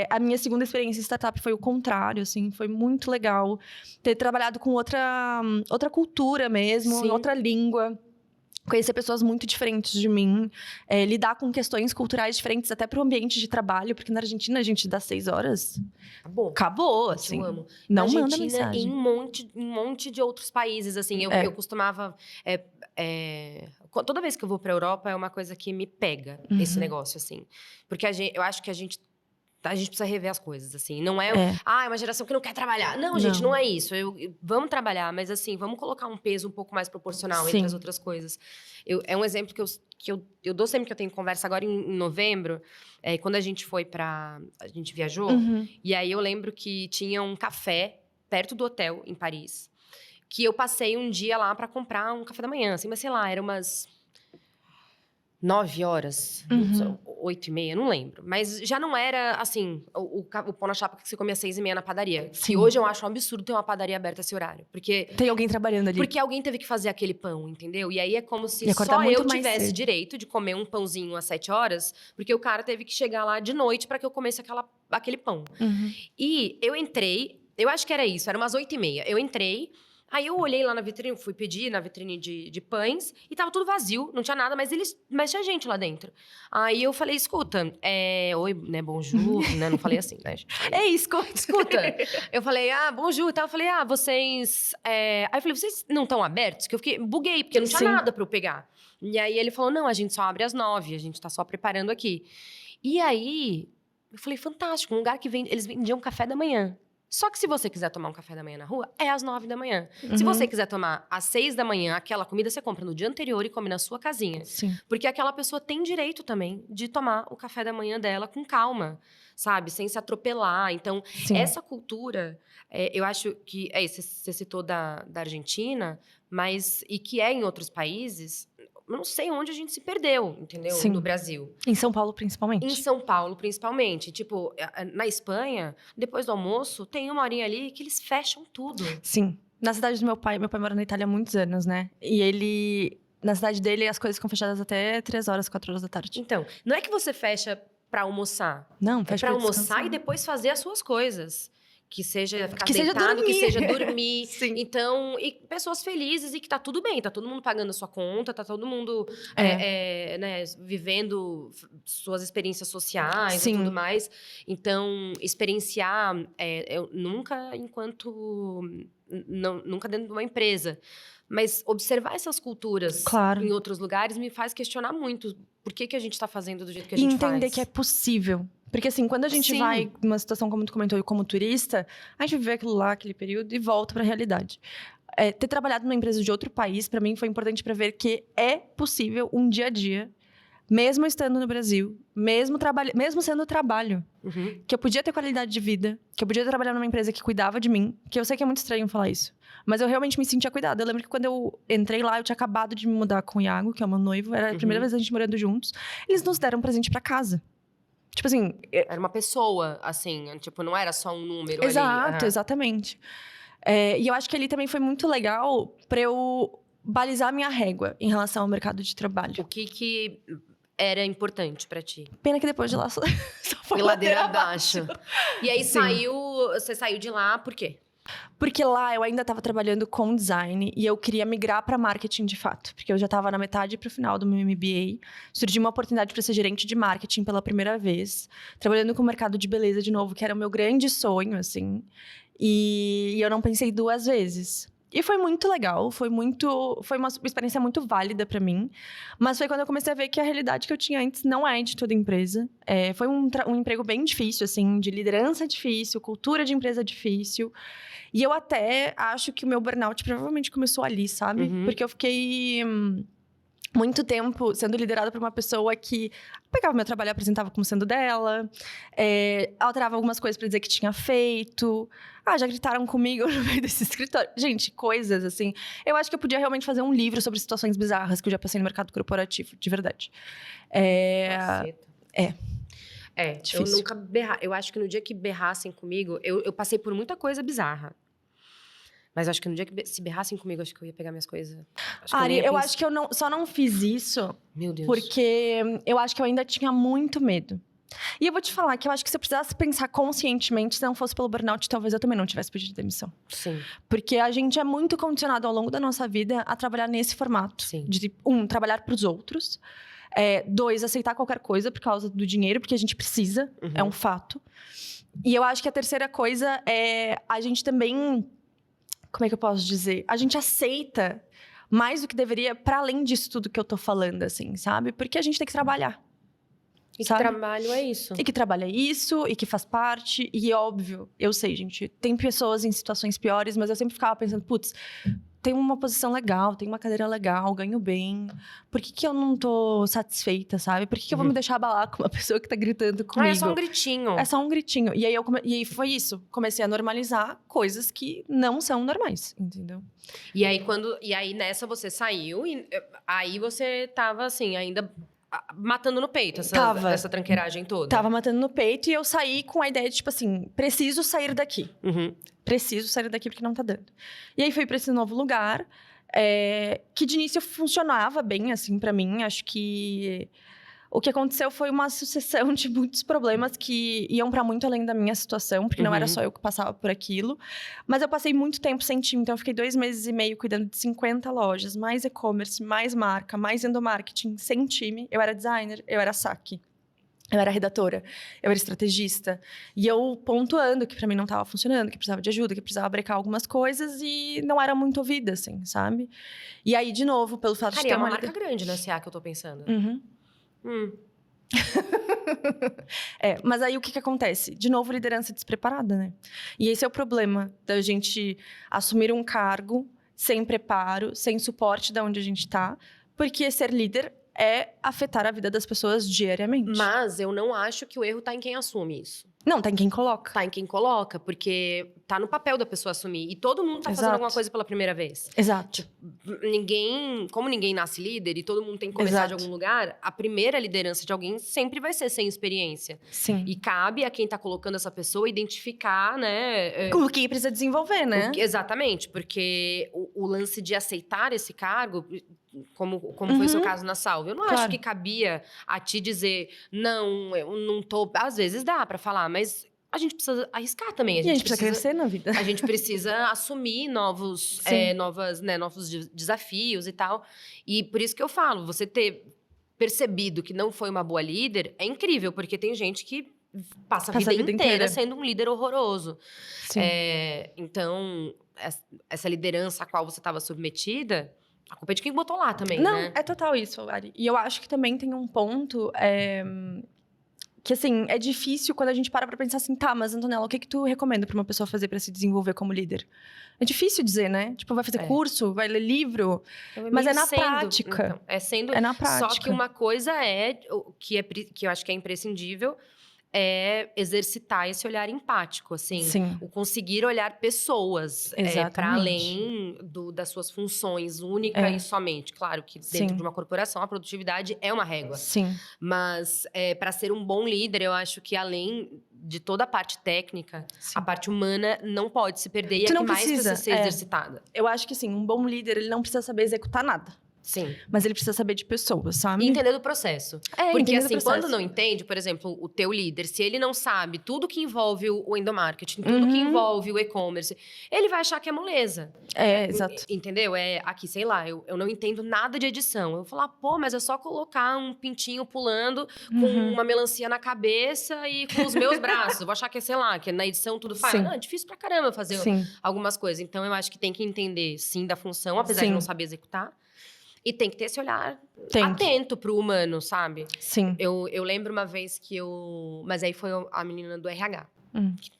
A minha segunda experiência em startup foi o contrário, assim. Foi muito legal ter trabalhado com outra cultura mesmo, Sim. outra língua. Conhecer pessoas muito diferentes de mim. Lidar com questões culturais diferentes, até pro ambiente de trabalho. Porque na Argentina, a gente dá 6 horas. Acabou, assim. Eu amo. Não na manda Argentina, mensagem. em um monte de outros países, assim. Eu costumava... toda vez que eu vou pra Europa, é uma coisa que me pega, esse negócio, assim. Porque eu acho que a gente precisa rever as coisas, assim. Não é uma geração que não quer trabalhar. Não, gente, não é isso. Vamos trabalhar, mas assim, vamos colocar um peso um pouco mais proporcional entre as outras coisas. É um exemplo que eu dou sempre que eu tenho conversa agora em novembro, quando a gente a gente viajou, e aí eu lembro que tinha um café perto do hotel, em Paris, que eu passei um dia lá pra comprar um café da manhã, assim, mas sei lá, era umas 9 horas, 8h30, não lembro. Mas já não era, assim, o pão na chapa que você comia às 6h30 na padaria. Sim. Que hoje eu acho um absurdo ter uma padaria aberta esse horário. Porque tem alguém trabalhando ali. Porque alguém teve que fazer aquele pão, entendeu? E aí é como se só eu tivesse direito de comer um pãozinho às 7 horas, porque o cara teve que chegar lá de noite para que eu comesse aquele pão. E eu entrei, eu acho que era isso, era umas 8h30. Eu entrei... Aí eu olhei lá na vitrine, fui pedir na vitrine de pães, e tava tudo vazio, não tinha nada, mas tinha gente lá dentro. Aí eu falei, escuta, oi, né, bonjour, né, não falei assim, né, gente? Escuta. Eu falei, bonjour, e tal, eu falei, vocês... Aí eu falei, vocês não estão abertos? Que eu buguei, porque não tinha nada pra eu pegar. E aí ele falou, não, a gente só abre às 9, a gente tá só preparando aqui. E aí, eu falei, fantástico, um lugar que eles vendiam café da manhã. Só que se você quiser tomar um café da manhã na rua, é às 9 da manhã. Se você quiser tomar às 6 da manhã, aquela comida você compra no dia anterior e come na sua casinha. Sim. Porque aquela pessoa tem direito também de tomar o café da manhã dela com calma, sabe? Sem se atropelar. Então, essa cultura, eu acho que... Você citou da Argentina, mas... E que é em outros países... Eu não sei onde a gente se perdeu, entendeu? Sim. No Brasil. Em São Paulo, principalmente. Em São Paulo, principalmente. Tipo, na Espanha, depois do almoço, tem uma horinha ali que eles fecham tudo. Sim. Na cidade do meu pai mora na Itália há muitos anos, né? E ele... Na cidade dele, as coisas ficam fechadas até 3 horas, 4 horas da tarde. Então, não é que você fecha pra almoçar. Não, fecha pra pra almoçar descansar. e depois fazer as suas coisas. Que seja ficar seja deitado, dormir. que seja dormir. Sim. Então, e pessoas felizes e que tá tudo bem. Tá todo mundo pagando a sua conta, tá todo mundo né, vivendo suas experiências sociais Sim. e tudo mais. Então, experienciar, eu nunca nunca dentro de uma empresa. Mas observar essas culturas em outros lugares me faz questionar muito por que a gente tá fazendo do jeito que a gente faz. E entender que é possível. Porque assim, quando a gente vai numa situação como tu comentou, como turista, a gente vive aquilo lá, aquele período e volta pra realidade. Ter trabalhado numa empresa de outro país, pra mim, foi importante pra ver que é possível um dia a dia mesmo estando no Brasil, mesmo sendo trabalho, que eu podia ter qualidade de vida, que eu podia trabalhar numa empresa que cuidava de mim, que eu sei que é muito estranho falar isso, mas eu realmente me sentia cuidada. Eu lembro que quando eu entrei lá, eu tinha acabado de me mudar com o Iago, que é o meu noivo, era a primeira vez a gente morando juntos. Eles nos deram um presente pra casa. Tipo assim... Era uma pessoa, assim, tipo, não era só um número ali. Exato, exatamente. E eu acho que ali também foi muito legal pra eu balizar minha régua em relação ao mercado de trabalho. O que era importante pra ti? Pena que depois de lá só foi ladeira abaixo. E aí Sim. você saiu de lá por quê? Porque lá eu ainda estava trabalhando com design e eu queria migrar para marketing de fato. Porque eu já estava na metade para o final do meu MBA. Surgiu uma oportunidade para ser gerente de marketing pela primeira vez. Trabalhando com o mercado de beleza de novo, que era o meu grande sonho, assim. E eu não pensei duas vezes. E foi muito legal, foi uma experiência muito válida para mim. Mas foi quando eu comecei a ver que a realidade que eu tinha antes não é de toda empresa. Foi um emprego bem difícil, assim, de liderança difícil, cultura de empresa difícil. E eu até acho que o meu burnout provavelmente começou ali, sabe? Porque eu fiquei muito tempo sendo liderada por uma pessoa que pegava meu trabalho e apresentava como sendo dela, alterava algumas coisas para dizer que tinha feito. Já gritaram comigo no meio desse escritório. Gente, coisas assim. Eu acho que eu podia realmente fazer um livro sobre situações bizarras que eu já passei no mercado corporativo, de verdade. Eu nunca eu acho que no dia que berrassem comigo, eu passei por muita coisa bizarra. Mas acho que no dia que se berrassem comigo, acho que eu ia pegar minhas coisas. Ari, eu acho que eu só não fiz isso. Meu Deus. Porque eu acho que eu ainda tinha muito medo. E eu vou te falar que eu acho que se eu precisasse pensar conscientemente, se não fosse pelo burnout, talvez eu também não tivesse pedido demissão. Sim. Porque a gente é muito condicionado ao longo da nossa vida a trabalhar nesse formato. Sim. De, trabalhar para os outros. 2, aceitar qualquer coisa por causa do dinheiro, porque a gente precisa, é um fato. E eu acho que a terceira coisa é a gente também... Como é que eu posso dizer? A gente aceita mais do que deveria, para além disso tudo que eu tô falando, assim, sabe? Porque a gente tem que trabalhar. E que trabalho é isso? E que trabalho é isso, e que faz parte. E óbvio, eu sei, gente, tem pessoas em situações piores, mas eu sempre ficava pensando, putz, tem uma posição legal, tem uma cadeira legal, ganho bem. Por que eu não tô satisfeita, sabe? Por que eu vou me deixar abalar com uma pessoa que tá gritando comigo? É só um gritinho. É só um gritinho. E aí foi isso. Comecei a normalizar coisas que não são normais, entendeu? E aí nessa você saiu, e aí você tava assim, ainda matando no peito essa tranqueiragem toda. Tava matando no peito e eu saí com a ideia de, tipo assim, preciso sair daqui. Preciso sair daqui porque não tá dando. E aí fui pra esse novo lugar, que de início funcionava bem, assim, pra mim. Acho que o que aconteceu foi uma sucessão de muitos problemas que iam pra muito além da minha situação, porque não era só eu que passava por aquilo. Mas eu passei muito tempo sem time, então eu fiquei 2 meses e meio cuidando de 50 lojas, mais e-commerce, mais marca, mais endomarketing, sem time. Eu era designer, eu era saque. Eu era redatora, eu era estrategista. E eu pontuando que pra mim não tava funcionando, que precisava de ajuda, que precisava brecar algumas coisas e não era muito ouvida, assim, sabe? E aí, de novo, pelo fato de ter é uma marca grande na CA que eu tô pensando. Mas aí o que acontece? De novo, liderança despreparada, né? E esse é o problema da gente assumir um cargo sem preparo, sem suporte de onde a gente tá. Porque ser líder é afetar a vida das pessoas diariamente. Mas eu não acho que o erro tá em quem assume isso. Não, tá em quem coloca. Tá em quem coloca, porque tá no papel da pessoa assumir. E todo mundo tá fazendo alguma coisa pela primeira vez. Exato. Como ninguém nasce líder e todo mundo tem que começar de algum lugar, a primeira liderança de alguém sempre vai ser sem experiência. Sim. E cabe a quem tá colocando essa pessoa identificar, né? O que precisa desenvolver, né? Exatamente, porque o lance de aceitar esse cargo, como foi o seu caso na Salve, eu não acho que cabia a ti dizer, não, eu não tô... Às vezes dá pra falar, mas a gente precisa arriscar também. A gente precisa crescer na vida. A gente precisa assumir novos desafios e tal. E por isso que eu falo, você ter percebido que não foi uma boa líder é incrível, porque tem gente que passa a vida inteira sendo um líder horroroso. Sim. Então, essa liderança a qual você estava submetida... A culpa é de quem botou lá também, não, né? É total isso, Ari. E eu acho que também tem um ponto que, assim, é difícil quando a gente para pra pensar assim, tá, mas Antonella, o que tu recomenda pra uma pessoa fazer pra se desenvolver como líder? É difícil dizer, né? Tipo, vai fazer curso, vai ler livro, mas é na prática. Então, sendo. É na prática. Só que uma coisa que eu acho que é imprescindível, é exercitar esse olhar empático, assim. Sim. O conseguir olhar pessoas para além das suas funções única e somente. Claro que dentro de uma corporação a produtividade é uma régua. Sim. Mas para ser um bom líder, eu acho que além de toda a parte técnica, a parte humana não pode se perder e é que mais precisa ser exercitada. Eu acho que, assim, um bom líder, ele não precisa saber executar nada. Sim. Mas ele precisa saber de pessoas, sabe? E entender do processo. Porque, assim, quando não entende, por exemplo, o teu líder, se ele não sabe tudo que envolve o endomarketing, tudo que envolve o e-commerce, ele vai achar que é moleza. Exato. Entendeu? Aqui, sei lá, eu não entendo nada de edição. Eu vou falar, pô, mas é só colocar um pintinho pulando com uma melancia na cabeça e com os meus braços. Eu vou achar que é, sei lá, que na edição tudo faz. Não, é difícil pra caramba fazer algumas coisas. Então, eu acho que tem que entender, sim, da função, apesar de não saber executar. E tem que ter esse olhar atento pro humano, sabe? Sim. Eu lembro uma vez que Mas aí foi a menina do RH.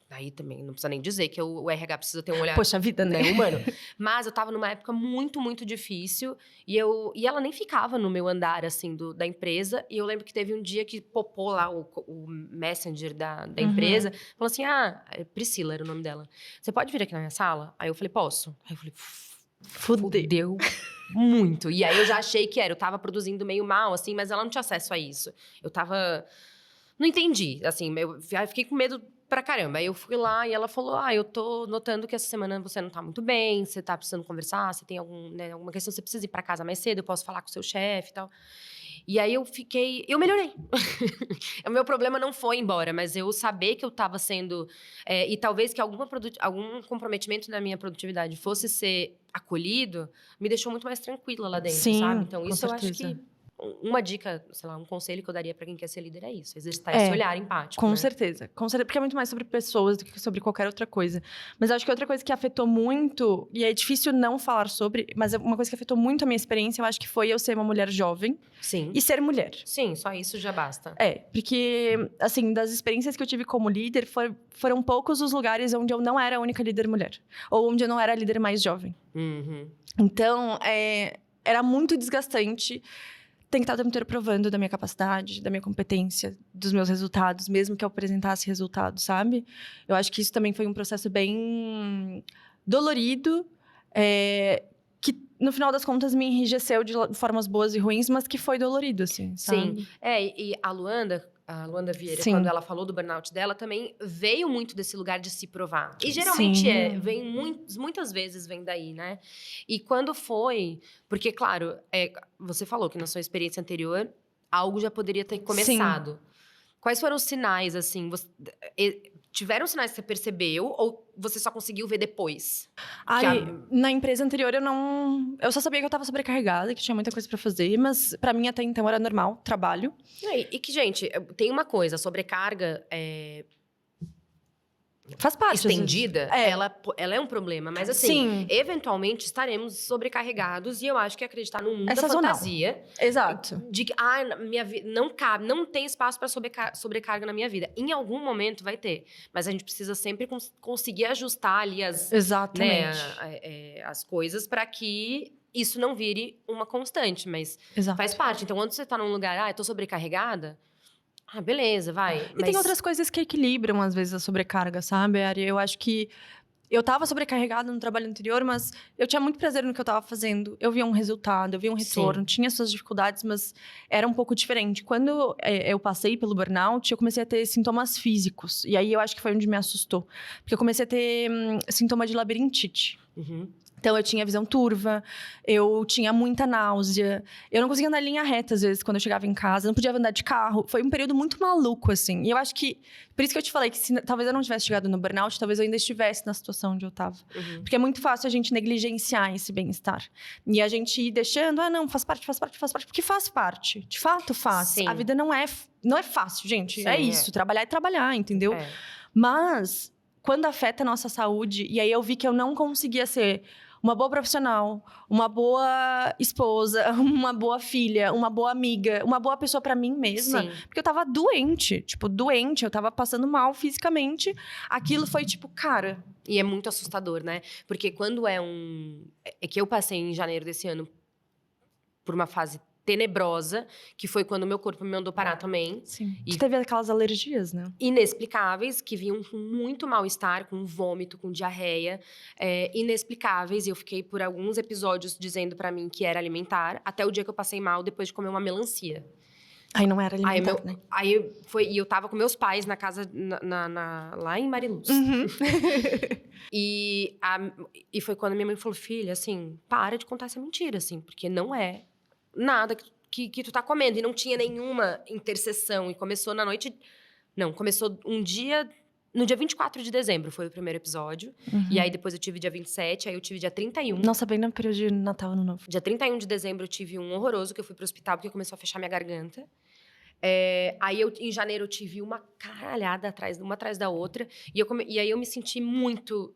Aí também, não precisa nem dizer que o RH precisa ter um olhar... Poxa vida, né? Humano. Mas eu tava numa época muito, muito difícil. E ela nem ficava no meu andar, assim, da empresa. E eu lembro que teve um dia que popou lá o messenger da empresa. Falou assim, Priscila era o nome dela. Você pode vir aqui na minha sala? Aí eu falei, posso? Aí eu falei... Fudeu muito. E aí eu já achei que eu tava produzindo meio mal, assim, mas ela não tinha acesso a isso. Eu tava... Não entendi, assim, eu fiquei com medo pra caramba. Aí eu fui lá e ela falou, eu tô notando que essa semana você não tá muito bem, você tá precisando conversar, você tem alguma questão, você precisa ir pra casa mais cedo, eu posso falar com o seu chefe e tal. E aí eu melhorei. O meu problema não foi embora, mas eu saber que eu estava sendo... e talvez que algum comprometimento na minha produtividade fosse ser acolhido, me deixou muito mais tranquila lá dentro, sabe? Então, isso eu acho que... Uma dica, sei lá, um conselho que eu daria pra quem quer ser líder é isso. Exercitar esse olhar empático, com certeza. Com certeza, porque é muito mais sobre pessoas do que sobre qualquer outra coisa. Mas acho que outra coisa que afetou muito, e é difícil não falar sobre, mas uma coisa que afetou muito a minha experiência, eu acho que foi eu ser uma mulher jovem. Sim. E ser mulher. Sim, só isso já basta. Porque, assim, das experiências que eu tive como líder, foram poucos os lugares onde eu não era a única líder mulher. Ou onde eu não era a líder mais jovem. Então, era muito desgastante. Tem que estar o tempo inteiro provando da minha capacidade, da minha competência, dos meus resultados, mesmo que eu apresentasse resultados, sabe? Eu acho que isso também foi um processo bem dolorido, que no final das contas me enrijeceu de formas boas e ruins, mas que foi dolorido, assim, sabe? Sim, e a Luanda Vieira, quando ela falou do burnout dela, também veio muito desse lugar de se provar. E geralmente muitas vezes vem daí, né? E quando foi... Porque, claro, você falou que na sua experiência anterior, algo já poderia ter começado. Sim. Quais foram os sinais, assim? Tiveram sinais que você percebeu ou você só conseguiu ver depois? Na empresa anterior, eu só sabia que eu tava sobrecarregada, que tinha muita coisa pra fazer, mas pra mim até então era normal, trabalho. E que, gente, tem uma coisa, a sobrecarga faz parte. Estendida, ela é um problema. Mas, assim, eventualmente estaremos sobrecarregados. E eu acho que acreditar num mundo da fantasia. Exato. De que, minha vida não cabe, não tem espaço para sobrecarga na minha vida. Em algum momento vai ter. Mas a gente precisa sempre conseguir ajustar ali as coisas para que isso não vire uma constante. Mas faz parte. Então, quando você tá num lugar, eu tô sobrecarregada... beleza, vai. E tem outras coisas que equilibram, às vezes, a sobrecarga, sabe, Ari? Eu acho que eu tava sobrecarregada no trabalho anterior, mas eu tinha muito prazer no que eu tava fazendo. Eu via um resultado, eu via um retorno. Tinha suas dificuldades, mas era um pouco diferente. Quando eu passei pelo burnout, eu comecei a ter sintomas físicos. E aí, eu acho que foi onde me assustou. Porque eu comecei a ter sintoma de labirintite. Então, eu tinha visão turva, eu tinha muita náusea. Eu não conseguia andar em linha reta, às vezes, quando eu chegava em casa. Eu não podia andar de carro. Foi um período muito maluco, assim. E eu acho que... Por isso que eu te falei que talvez eu não tivesse chegado no burnout, talvez eu ainda estivesse na situação onde eu estava. Porque é muito fácil a gente negligenciar esse bem-estar. E a gente ir deixando... não, faz parte. Porque faz parte. De fato, faz. Sim. A vida não é fácil, gente. Sim, é isso. Trabalhar é trabalhar, entendeu? Mas, quando afeta a nossa saúde... E aí, eu vi que eu não conseguia ser... uma boa profissional, uma boa esposa, uma boa filha, uma boa amiga, uma boa pessoa pra mim mesma. Sim. Porque eu tava doente, eu tava passando mal fisicamente. Aquilo foi tipo, cara... E é muito assustador, né? Porque quando é que eu passei em janeiro desse ano por uma fase tenebrosa, que foi quando meu corpo me mandou parar também. Sim. Você teve aquelas alergias, né? Inexplicáveis, que vinham com muito mal-estar, com vômito, com diarreia. Inexplicáveis. E eu fiquei por alguns episódios dizendo pra mim que era alimentar, até o dia que eu passei mal depois de comer uma melancia. Aí não era alimentar, né? E eu tava com meus pais na casa, lá em Mariluz. E foi quando minha mãe falou, filha, assim, para de contar essa mentira, assim, porque não é nada que tu tá comendo. E não tinha nenhuma interseção. E começou na noite... Não, começou um dia... No dia 24 de dezembro foi o primeiro episódio. E aí depois eu tive dia 27, aí eu tive dia 31. Nossa, bem no período de Natal, Ano Novo. Dia 31 de dezembro eu tive um horroroso, que eu fui pro hospital porque começou a fechar minha garganta. Aí em janeiro eu tive uma caralhada uma atrás da outra. E aí eu me senti muito...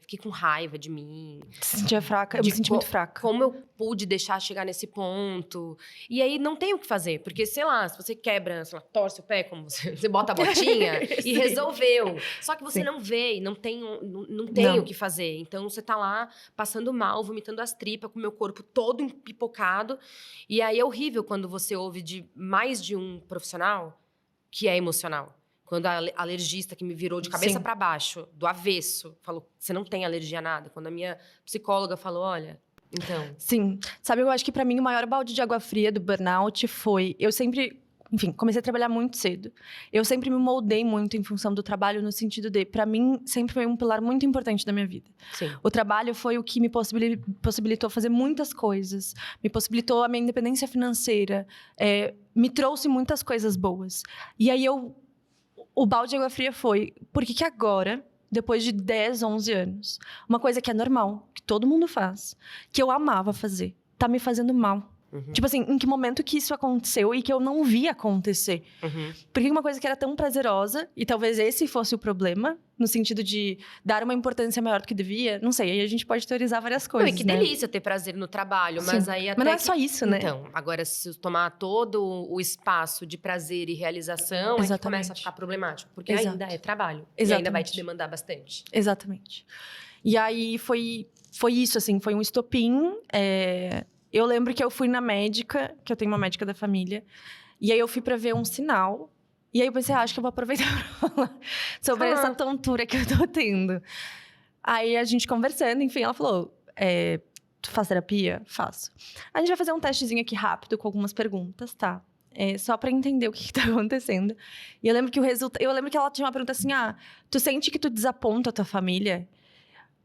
fiquei com raiva de mim. Se sentia fraca? Eu me senti muito fraca. Como eu pude deixar chegar nesse ponto. E aí não tem o que fazer. Porque, sei lá, se você quebra, sei lá, torce o pé, como você bota a botinha e resolveu. Só que você não vê e não tem o que fazer. Então você tá lá passando mal, vomitando as tripas, com o meu corpo todo empipocado. E aí é horrível quando você ouve de mais de um profissional que é emocional. Quando a alergista que me virou de cabeça para baixo, do avesso, falou, você não tem alergia a nada. Quando a minha psicóloga falou, olha, então... Sim. Sabe, eu acho que para mim o maior balde de água fria do burnout foi... Eu sempre... Enfim, comecei a trabalhar muito cedo. Eu sempre me moldei muito em função do trabalho, no sentido de... Para mim, sempre foi um pilar muito importante da minha vida. Sim. O trabalho foi o que me possibilitou fazer muitas coisas. Me possibilitou a minha independência financeira. Me trouxe muitas coisas boas. E aí, o balde de água fria foi... Por que agora, depois de 10, 11 anos, uma coisa que é normal, que todo mundo faz, que eu amava fazer, tá me fazendo mal? Tipo assim, em que momento que isso aconteceu e que eu não vi acontecer? Porque uma coisa que era tão prazerosa, e talvez esse fosse o problema, no sentido de dar uma importância maior do que devia, não sei, aí a gente pode teorizar várias coisas, não, e que delícia ter prazer no trabalho, mas Sim. aí até Mas não é só isso, né? Então, agora se tomar todo o espaço de prazer e realização, é que começa a ficar problemático, porque ainda é trabalho. E ainda vai te demandar bastante. Exatamente. E aí foi isso, assim, foi um estopim. Eu lembro que eu fui na médica, que eu tenho uma médica da família, e aí eu fui pra ver um sinal. E aí eu pensei, acho que eu vou aproveitar pra falar sobre essa tontura que eu tô tendo. Aí a gente conversando, enfim, ela falou, tu faz terapia? Faço. A gente vai fazer um testezinho aqui rápido, com algumas perguntas, tá? Só pra entender o que tá acontecendo. E eu lembro que eu lembro que ela tinha uma pergunta assim, tu sente que tu desaponta a tua família?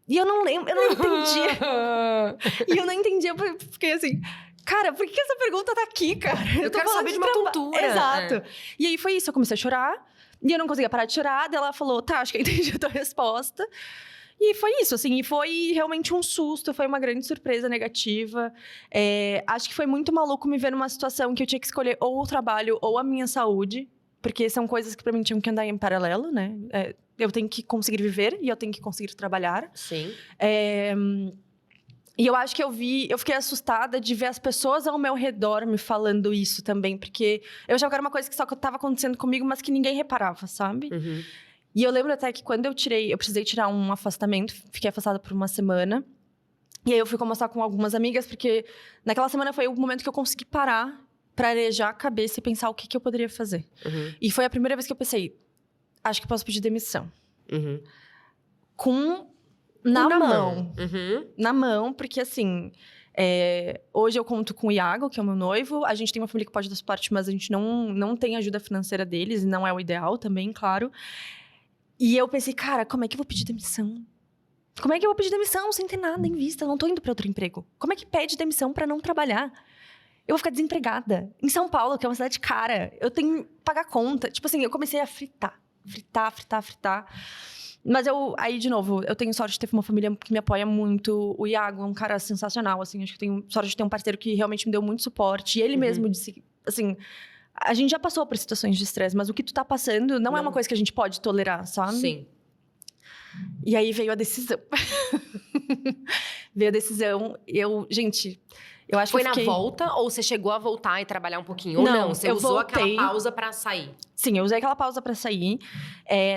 E eu não lembro, eu não entendia. E eu não entendia, eu fiquei assim... Cara, por que essa pergunta tá aqui, cara? Eu quero saber de uma tontura. Exato. E aí foi isso, eu comecei a chorar. E eu não conseguia parar de chorar. Daí ela falou, tá, acho que eu entendi a tua resposta. E foi isso, assim. E foi realmente um susto, foi uma grande surpresa negativa. Acho que foi muito maluco me ver numa situação que eu tinha que escolher ou o trabalho ou a minha saúde. Porque são coisas que pra mim tinham que andar em paralelo, né? Eu tenho que conseguir viver e eu tenho que conseguir trabalhar. Sim. E eu acho que eu fiquei assustada de ver as pessoas ao meu redor me falando isso também. Porque eu achava que era uma coisa que só estava acontecendo comigo, mas que ninguém reparava, sabe? E eu lembro até que quando eu precisei tirar um afastamento, fiquei afastada por uma semana. E aí eu fui conversar com algumas amigas, porque naquela semana foi o momento que eu consegui parar pra arejar a cabeça e pensar o que eu poderia fazer. E foi a primeira vez que eu pensei, acho que posso pedir demissão. Na mão. Na mão, porque assim... hoje eu conto com o Iago, que é o meu noivo. A gente tem uma família que pode dar suporte, mas a gente não tem ajuda financeira deles. E não é o ideal também, claro. E eu pensei, cara, como é que eu vou pedir demissão? Como é que eu vou pedir demissão sem ter nada em vista? Eu não tô indo pra outro emprego. Como é que pede demissão pra não trabalhar? Eu vou ficar desempregada. Em São Paulo, que é uma cidade cara. Eu tenho que pagar conta. Tipo assim, eu comecei a fritar. Mas aí, de novo, eu tenho sorte de ter uma família que me apoia muito. O Iago é um cara sensacional, assim. Acho que eu tenho sorte de ter um parceiro que realmente me deu muito suporte. E ele mesmo disse, assim... A gente já passou por situações de estresse, mas o que tu tá passando não é uma coisa que a gente pode tolerar, sabe? Sim. E aí veio a decisão. veio a decisão. Gente, eu acho Foi que eu fiquei... na volta ou você chegou a voltar e trabalhar um pouquinho? Ou não? Você eu usou voltei. aquela pausa pra sair? Sim, eu usei aquela pausa pra sair.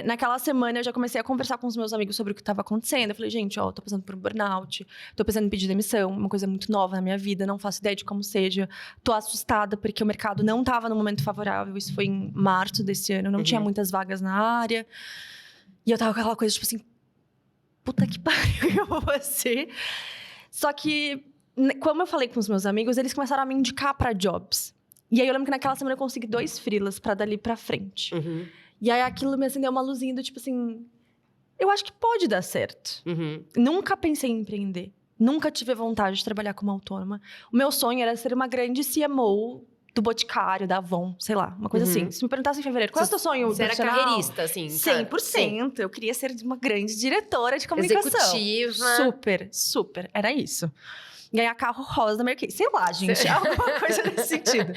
Naquela semana, eu já comecei a conversar com os meus amigos sobre o que estava acontecendo. Eu falei, gente, tô passando por um burnout, tô pensando em pedir demissão, uma coisa muito nova na minha vida, não faço ideia de como seja. Tô assustada porque o mercado não tava no momento favorável. Isso foi em março desse ano, não tinha muitas vagas na área. E eu tava com aquela coisa, tipo assim, puta que pariu, o que eu vou fazer? Só que, como eu falei com os meus amigos, eles começaram a me indicar pra jobs. E aí eu lembro que naquela semana eu consegui 2 freelas pra dali pra frente. E aí aquilo me acendeu uma luzinha do tipo assim, eu acho que pode dar certo. Nunca pensei em empreender. Nunca tive vontade de trabalhar como autônoma. O meu sonho era ser uma grande CMO do Boticário, da Avon, sei lá, uma coisa assim. Se me perguntasse em fevereiro, qual é o teu sonho Você era carreirista, assim? 100%. Sim. Eu queria ser uma grande diretora de comunicação. Executiva. Super. Era isso. Ganhar carro rosa da Mercedes. Sei lá, gente. Alguma coisa nesse sentido.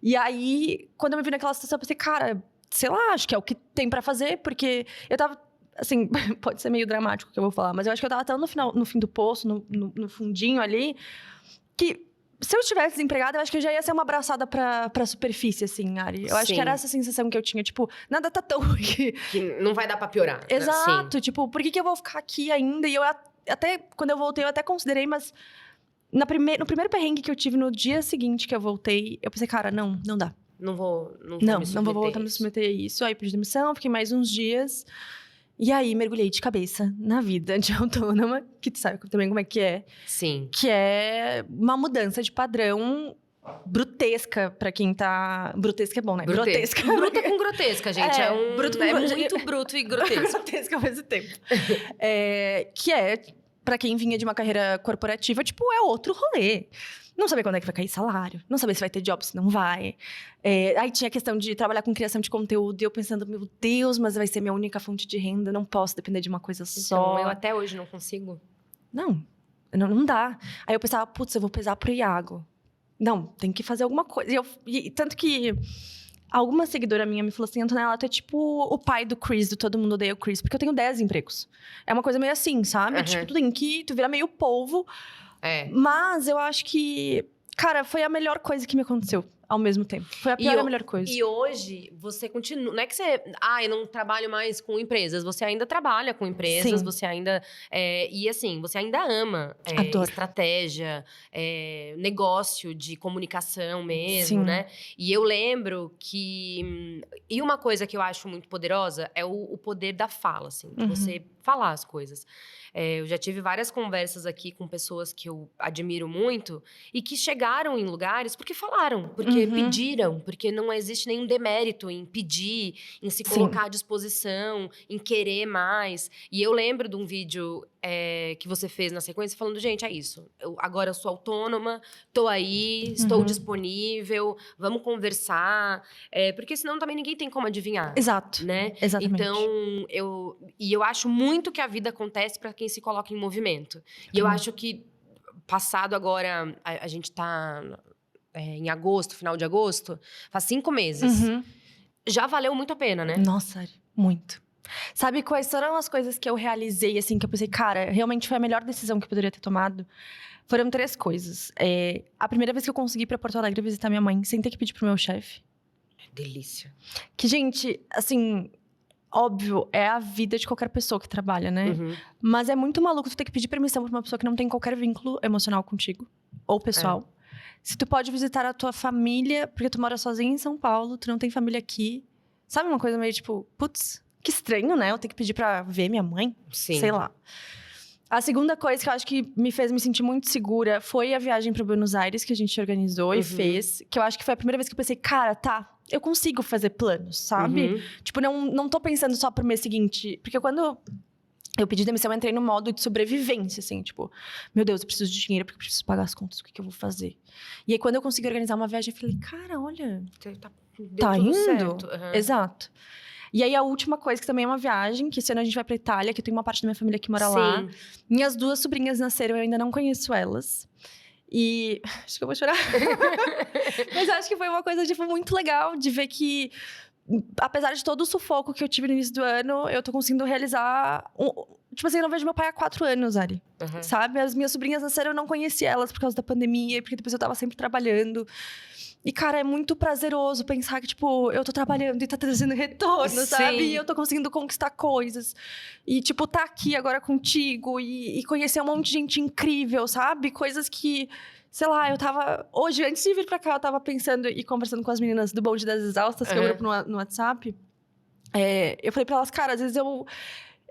E aí, quando eu me vi naquela situação, eu pensei, cara, sei lá, acho que é o que tem pra fazer. Porque eu tava, assim, pode ser meio dramático o que eu vou falar. Mas eu acho que eu tava tão no fim do poço, no fundinho ali, que... Se eu estivesse desempregada, eu acho que eu já ia ser uma abraçada pra superfície, assim, Ari. Eu acho que era essa sensação que eu tinha. Tipo, nada tá tão ruim. Que não vai dar pra piorar. Exato. Tipo, por que eu vou ficar aqui ainda? E eu até... Quando eu voltei, eu até considerei, mas... No primeiro perrengue que eu tive no dia seguinte que eu voltei, eu pensei, cara, não dá. Não vou voltar a me submeter a isso. Aí pedi demissão, fiquei mais uns dias. E aí, mergulhei de cabeça na vida de autônoma, que tu sabe também como é que é. Sim. Que é uma mudança de padrão brutesca pra quem tá... Brutesca é bom, né? Grotesca. Bruta com grotesca, gente. Muito bruto e grotesco. Grotesca ao mesmo tempo. Que é, pra quem vinha de uma carreira corporativa, tipo, é outro rolê. Não saber quando é que vai cair salário. Não saber se vai ter job, se não vai. Aí tinha a questão de trabalhar com criação de conteúdo. E eu pensando, meu Deus, mas vai ser minha única fonte de renda. Não posso depender de uma coisa só. Então, eu até hoje não consigo. Não dá. Aí eu pensava, putz, eu vou pesar pro Iago. Não, tem que fazer alguma coisa. E tanto que alguma seguidora minha me falou assim, Antonella, tu é tipo o pai do Chris, do Todo Mundo Odeia o Chris. Porque eu tenho 10 empregos. É uma coisa meio assim, sabe? Tipo, tu tem que... Tu vira meio polvo. Mas eu acho que... Cara, foi a melhor coisa que me aconteceu ao mesmo tempo. Foi a pior e a melhor coisa. E hoje, você continua... Não é que você... eu não trabalho mais com empresas. Você ainda trabalha com empresas. Sim. Você ainda... e assim, você ainda ama estratégia, negócio de comunicação mesmo, sim, né? E eu lembro que... E uma coisa que eu acho muito poderosa é o poder da fala, assim. De você falar as coisas. Eu já tive várias conversas aqui com pessoas que eu admiro muito e que chegaram em lugares porque falaram, porque pediram, porque não existe nenhum demérito em pedir, em se colocar à disposição, em querer mais. E eu lembro de um vídeo que você fez na sequência falando, gente, é isso. Agora eu sou autônoma, tô aí, estou disponível, vamos conversar. Porque senão também ninguém tem como adivinhar. Exato. Né? Exatamente. Então, eu acho muito que a vida acontece para quem se coloca em movimento. E eu acho que, passado agora, a gente tá em agosto, final de agosto, faz 5 meses. Já valeu muito a pena, né? Nossa, muito. Sabe quais foram as coisas que eu realizei, assim, que eu pensei, cara, realmente foi a melhor decisão que eu poderia ter tomado? Foram 3 coisas. A primeira vez que eu consegui ir pra Porto Alegre visitar minha mãe, sem ter que pedir pro meu chefe. Delícia. Que, gente, assim... Óbvio, é a vida de qualquer pessoa que trabalha, né? Mas é muito maluco tu ter que pedir permissão pra uma pessoa que não tem qualquer vínculo emocional contigo. Ou pessoal. Se tu pode visitar a tua família, porque tu mora sozinha em São Paulo, tu não tem família aqui. Sabe uma coisa meio tipo, putz, que estranho, né? Eu ter que pedir pra ver minha mãe. Sim. Sei lá. A segunda coisa que eu acho que me fez me sentir muito segura foi a viagem pra Buenos Aires que a gente organizou e fez. Que eu acho que foi a primeira vez que eu pensei, cara, eu consigo fazer planos, sabe? Tipo, não tô pensando só pro mês seguinte. Porque quando eu pedi demissão, eu entrei no modo de sobrevivência, assim. Tipo, meu Deus, eu preciso de dinheiro porque eu preciso pagar as contas. O que eu vou fazer? E aí, quando eu consegui organizar uma viagem, eu falei, cara, olha... Tá indo? Certo. Exato. E aí, a última coisa, que também é uma viagem, que esse ano a gente vai pra Itália, que eu tenho uma parte da minha família que mora lá. Minhas 2 sobrinhas nasceram, eu ainda não conheço elas. E... Acho que eu vou chorar. Mas acho que foi uma coisa, tipo, muito legal de ver que... Apesar de todo o sufoco que eu tive no início do ano, eu tô conseguindo realizar Tipo assim, eu não vejo meu pai há 4 anos, Ari. Sabe? As minhas sobrinhas nasceram, eu não conheci elas por causa da pandemia, porque depois eu tava sempre trabalhando. E, cara, é muito prazeroso pensar que, tipo, eu tô trabalhando e tá trazendo retorno, sabe? E eu tô conseguindo conquistar coisas. E, tipo, tá aqui agora contigo e conhecer um monte de gente incrível, sabe? Coisas que, sei lá, eu tava... Hoje, antes de vir pra cá, eu tava pensando e conversando com as meninas do Bonde das Exaustas, que é o grupo no WhatsApp. Eu falei pra elas, cara, às vezes eu...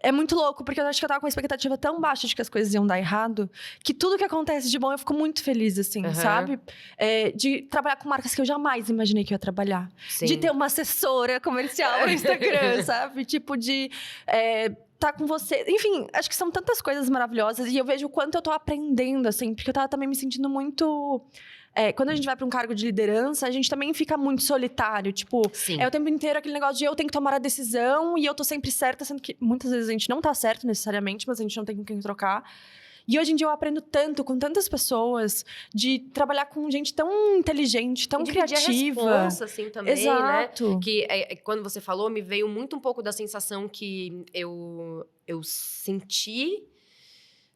É muito louco, porque eu acho que eu tava com uma expectativa tão baixa de que as coisas iam dar errado, que tudo que acontece de bom eu fico muito feliz, assim, sabe? De trabalhar com marcas que eu jamais imaginei que eu ia trabalhar. Sim. De ter uma assessora comercial no Instagram, sabe? Tipo, de tá com você. Enfim, acho que são tantas coisas maravilhosas. E eu vejo o quanto eu tô aprendendo, assim, porque eu tava também me sentindo muito... quando a gente vai pra um cargo de liderança, a gente também fica muito solitário. Tipo, o tempo inteiro aquele negócio de eu tenho que tomar a decisão e eu tô sempre certa, sendo que muitas vezes a gente não tá certo necessariamente, mas a gente não tem com quem trocar. E hoje em dia eu aprendo tanto com tantas pessoas de trabalhar com gente tão inteligente, tão criativa. A responsa, assim, também, exato, né? Que quando você falou, me veio muito um pouco da sensação que eu senti...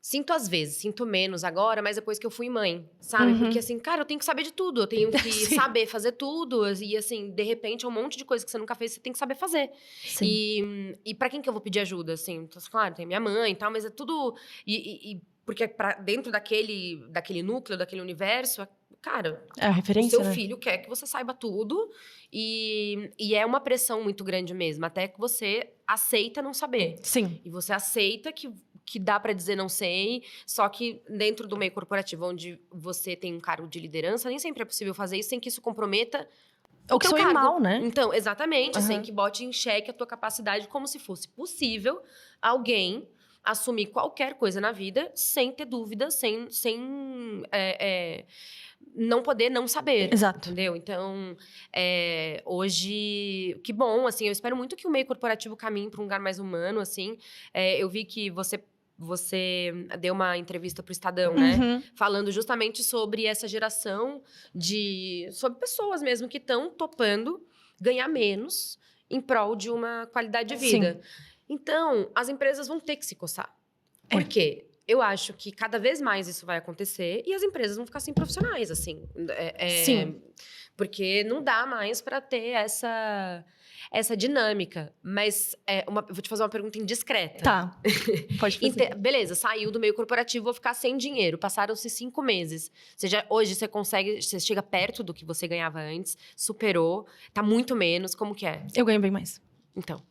Sinto às vezes, sinto menos agora, mas depois que eu fui mãe, sabe? Porque assim, cara, eu tenho que saber de tudo, eu tenho que saber fazer tudo. E assim, de repente, é um monte de coisa que você nunca fez, você tem que saber fazer. E pra quem que eu vou pedir ajuda, assim? Claro, tem minha mãe e tal, mas é tudo... porque dentro daquele núcleo, daquele universo, cara, a referência, o seu filho quer que você saiba tudo. E é uma pressão muito grande mesmo, até que você aceita não saber. Sim. E você aceita que dá pra dizer não sei, só que dentro do meio corporativo, onde você tem um cargo de liderança, nem sempre é possível fazer isso sem que isso comprometa o que foi mal, né? Então, exatamente, sem que bote em xeque a tua capacidade, como se fosse possível alguém assumir qualquer coisa na vida sem ter dúvida, sem não poder não saber. Exato. Entendeu? Então, hoje, que bom, assim, eu espero muito que o meio corporativo caminhe para um lugar mais humano, assim. Eu vi que você deu uma entrevista pro Estadão, né? Falando justamente sobre essa geração sobre pessoas mesmo que estão topando ganhar menos em prol de uma qualidade de vida. Sim. Então, as empresas vão ter que se coçar. Por quê? Eu acho que cada vez mais isso vai acontecer e as empresas vão ficar sem profissionais, assim. Sim. Porque não dá mais para ter essa dinâmica. Mas vou te fazer uma pergunta indiscreta. Tá, pode fazer. Beleza, saiu do meio corporativo, vou ficar sem dinheiro. Passaram-se 5 meses. Hoje você chega perto do que você ganhava antes, superou, tá muito menos, como que é? Eu ganho bem mais. Então...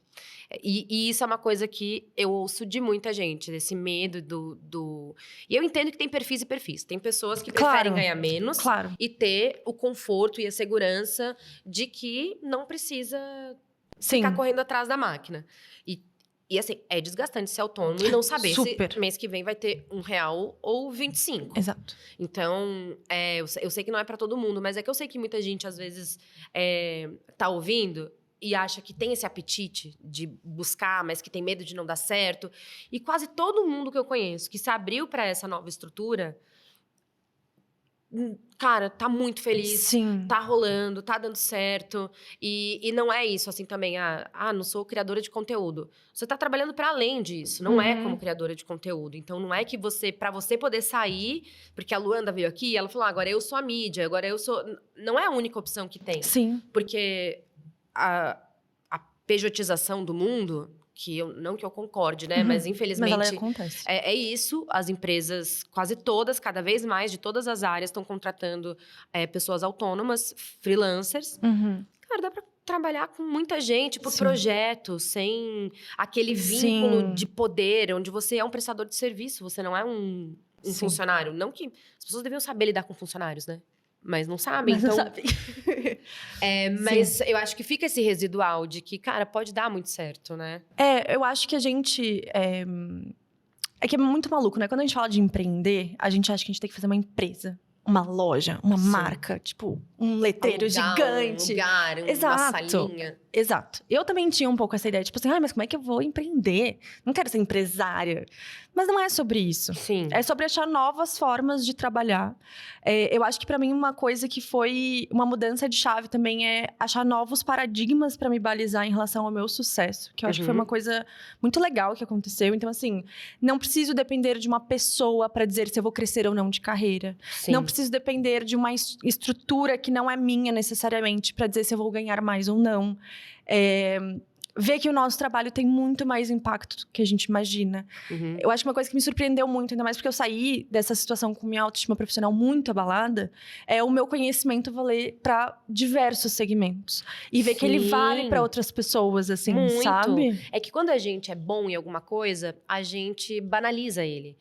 E isso é uma coisa que eu ouço de muita gente, desse medo do... E eu entendo que tem perfis e perfis. Tem pessoas que preferem ganhar menos e ter o conforto e a segurança de que não precisa ficar correndo atrás da máquina. E assim, é desgastante ser autônomo e não saber se mês que vem vai ter R$1 ou 25. Exato. Então, eu sei que não é pra todo mundo, mas é que eu sei que muita gente, às vezes, tá ouvindo... e acha que tem esse apetite de buscar, mas que tem medo de não dar certo. E quase todo mundo que eu conheço que se abriu para essa nova estrutura, cara, tá muito feliz. Sim. Tá rolando, tá dando certo. E não é isso, assim, também. Não sou criadora de conteúdo. Você tá trabalhando para além disso. Não é como criadora de conteúdo. Então, não é que para você poder sair... Porque a Luanda veio aqui e ela falou, agora eu sou a mídia, agora eu sou... Não é a única opção que tem. Sim. Porque... A pejotização do mundo, não que eu concorde, né? Mas, infelizmente... Mas ela acontece. É isso. As empresas, quase todas, cada vez mais, de todas as áreas, estão contratando pessoas autônomas, freelancers. Cara, dá pra trabalhar com muita gente, por projeto, sem aquele vínculo de poder, onde você é um prestador de serviço, você não é um funcionário. Não que... As pessoas deviam saber lidar com funcionários, né? Mas não sabem, então... Não sabem. Mas eu acho que fica esse residual de que, cara, pode dar muito certo, né? Eu acho que a gente... É que é muito maluco, né? Quando a gente fala de empreender, a gente acha que a gente tem que fazer uma empresa, uma loja, uma marca, tipo, um letreiro gigante. Um lugar, uma salinha. Exato. Eu também tinha um pouco essa ideia, tipo assim, mas como é que eu vou empreender? Não quero ser empresária. Mas não é sobre isso. Sim. É sobre achar novas formas de trabalhar. Eu acho que pra mim uma coisa que foi uma mudança de chave também é achar novos paradigmas pra me balizar em relação ao meu sucesso. Que eu acho que foi uma coisa muito legal que aconteceu. Então, assim, não preciso depender de uma pessoa pra dizer se eu vou crescer ou não de carreira. Sim. Não preciso depender de uma estrutura que não é minha necessariamente pra dizer se eu vou ganhar mais ou não. Ver que o nosso trabalho tem muito mais impacto do que a gente imagina. Eu acho que uma coisa que me surpreendeu muito, ainda mais porque eu saí dessa situação com minha autoestima profissional muito abalada, é o meu conhecimento valer para diversos segmentos. E ver que ele vale para outras pessoas, assim, muito. Sabe? É que quando a gente é bom em alguma coisa, a gente banaliza ele.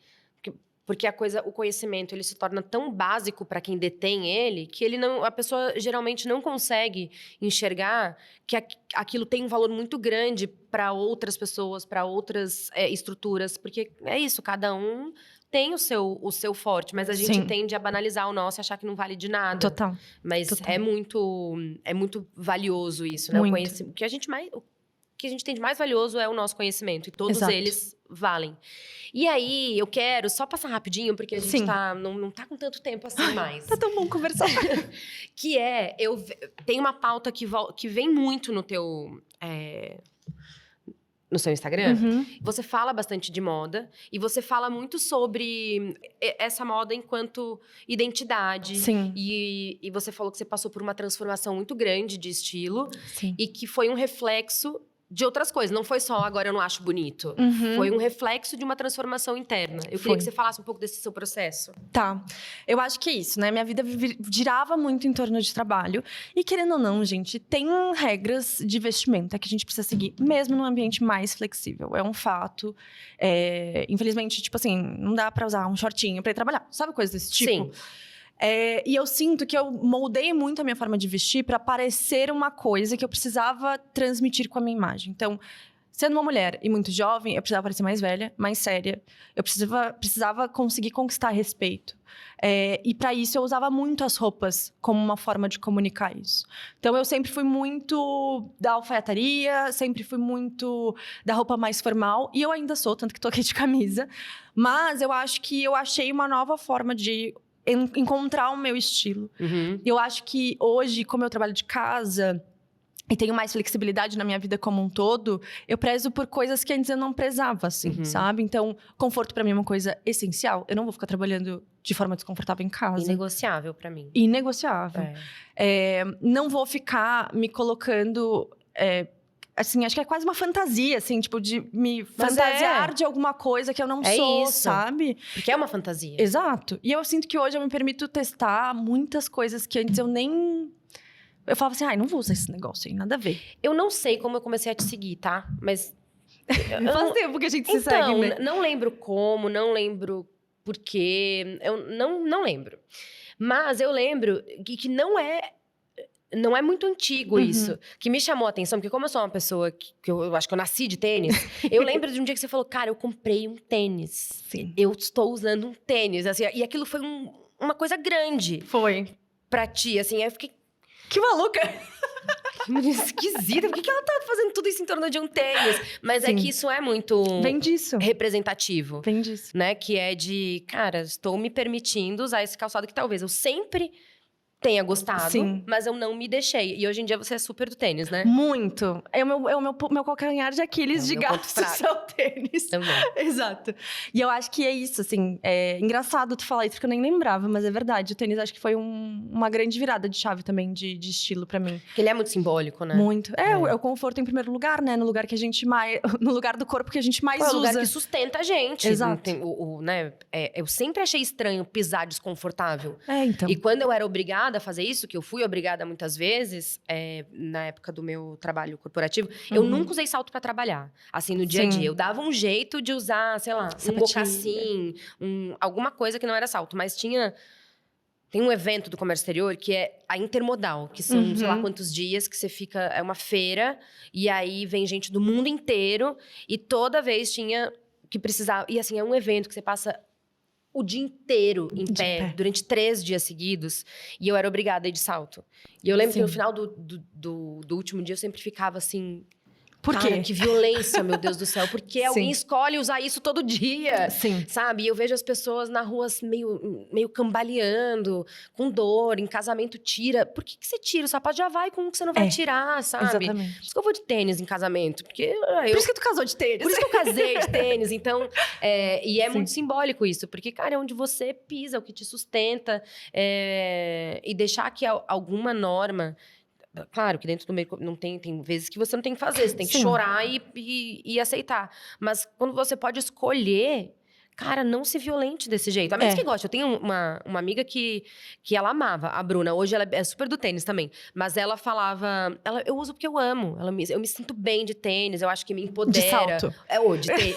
Porque o conhecimento, ele se torna tão básico para quem detém ele, que a pessoa geralmente não consegue enxergar que aquilo tem um valor muito grande para outras pessoas, para outras estruturas. Porque é isso, cada um tem o seu forte, mas a gente tende a banalizar o nosso e achar que não vale de nada. Total. Mas Total. é muito valioso isso, né? O que a gente tem de mais valioso é o nosso conhecimento. E todos eles valem. E aí, eu quero só passar rapidinho, porque a gente não tá com tanto tempo assim mais. Tá tão bom conversar. Que tem uma pauta que vem muito no seu Instagram. Você fala bastante de moda. E você fala muito sobre essa moda enquanto identidade. Sim. E você falou que você passou por uma transformação muito grande de estilo. Sim. E que foi um reflexo de outras coisas. Não foi só agora eu não acho bonito. Foi um reflexo de uma transformação interna. Eu queria que você falasse um pouco desse seu processo. Tá. Eu acho que é isso, né? Minha vida girava muito em torno de trabalho. E querendo ou não, gente, tem regras de vestimenta que a gente precisa seguir, mesmo num ambiente mais flexível. É um fato. Infelizmente, tipo assim, não dá pra usar um shortinho pra ir trabalhar. Sabe coisa desse tipo? Sim. E eu sinto que eu moldei muito a minha forma de vestir para parecer uma coisa que eu precisava transmitir com a minha imagem. Então, sendo uma mulher e muito jovem, eu precisava parecer mais velha, mais séria. Eu precisava conseguir conquistar respeito. E para isso eu usava muito as roupas como uma forma de comunicar isso. Então eu sempre fui muito da alfaiataria, sempre fui muito da roupa mais formal. E eu ainda sou, tanto que tô aqui de camisa. Mas eu acho que eu achei uma nova forma de encontrar o meu estilo. Eu acho que hoje, como eu trabalho de casa e tenho mais flexibilidade na minha vida como um todo, eu prezo por coisas que antes eu não prezava, assim, sabe? Então, conforto pra mim é uma coisa essencial. Eu não vou ficar trabalhando de forma desconfortável em casa. Inegociável pra mim. Inegociável. Não vou ficar me colocando... assim, acho que é quase uma fantasia, assim, tipo, de me fantasiar de alguma coisa que eu não sou, isso. sabe? Porque é uma fantasia. Exato. E eu sinto que hoje eu me permito testar muitas coisas que antes eu nem... Eu falava assim, não vou usar esse negócio aí, nada a ver. Eu não sei como eu comecei a te seguir, tá? Mas... Faz tempo que a gente se segue, né? Não lembro como, não lembro por quê. Eu não lembro. Mas eu lembro que não é muito antigo isso, que me chamou a atenção, porque como eu sou uma pessoa que eu acho que eu nasci de tênis, eu lembro de um dia que você falou, cara, eu comprei um tênis. Sim. Eu estou usando um tênis, assim, e aquilo foi uma coisa grande. Foi. Pra ti, assim, aí eu fiquei... Que maluca! Que mulher esquisita, por que ela tá fazendo tudo isso em torno de um tênis? Mas é que isso é muito... Vem disso. Representativo. Vem disso. Né? Que é de, cara, estou me permitindo usar esse calçado que talvez eu sempre tenha gostado, mas eu não me deixei. E hoje em dia você é super do tênis, né? Muito. É o meu calcanhar de Aquiles de gasto, é o tênis. Também. Exato. E eu acho que é isso, assim. É engraçado tu falar isso, porque eu nem lembrava, mas é verdade. O tênis acho que foi uma grande virada de chave também de estilo pra mim. Porque ele é muito simbólico, né? Muito. É o conforto em primeiro lugar, né? No lugar que a gente mais... No lugar do corpo que a gente mais usa. É o lugar que sustenta a gente. Exato. Né? Eu sempre achei estranho pisar desconfortável. Então. E quando eu era obrigada a fazer isso, que eu fui obrigada muitas vezes, na época do meu trabalho corporativo, eu nunca usei salto pra trabalhar. Assim, no dia a dia. Eu dava um jeito de usar, sei lá, um mocassim, alguma coisa que não era salto. Mas tem um evento do comércio exterior que é a Intermodal, que são sei lá quantos dias que você fica... É uma feira, e aí vem gente do mundo inteiro, e toda vez tinha que precisar... E assim, é um evento que você passa o dia inteiro em pé, durante 3 dias seguidos, e eu era obrigada a ir de salto. E eu lembro que no final do último dia eu sempre ficava assim... Por quê? Cara, que violência, meu Deus do céu. Porque alguém escolhe usar isso todo dia. Sim. Sabe? E eu vejo as pessoas na rua meio cambaleando, com dor, em casamento tira. Por que você tira? O sapato já vai com um que você não vai tirar, sabe? Exatamente. Por isso que eu vou de tênis em casamento. Porque Por isso que tu casou de tênis. Por isso que eu casei de tênis. Então, e é muito simbólico isso. Porque, cara, é onde você pisa, o que te sustenta. E deixar que alguma norma... Claro que dentro do meio não tem vezes que você não tem que fazer, você tem que chorar e aceitar. Mas quando você pode escolher, cara, não se violente desse jeito. A menos que goste. Eu tenho uma amiga que ela amava, a Bruna. Hoje ela é super do tênis também. Mas ela falava, eu uso porque eu amo. Eu me sinto bem de tênis, eu acho que me empodera. De salto.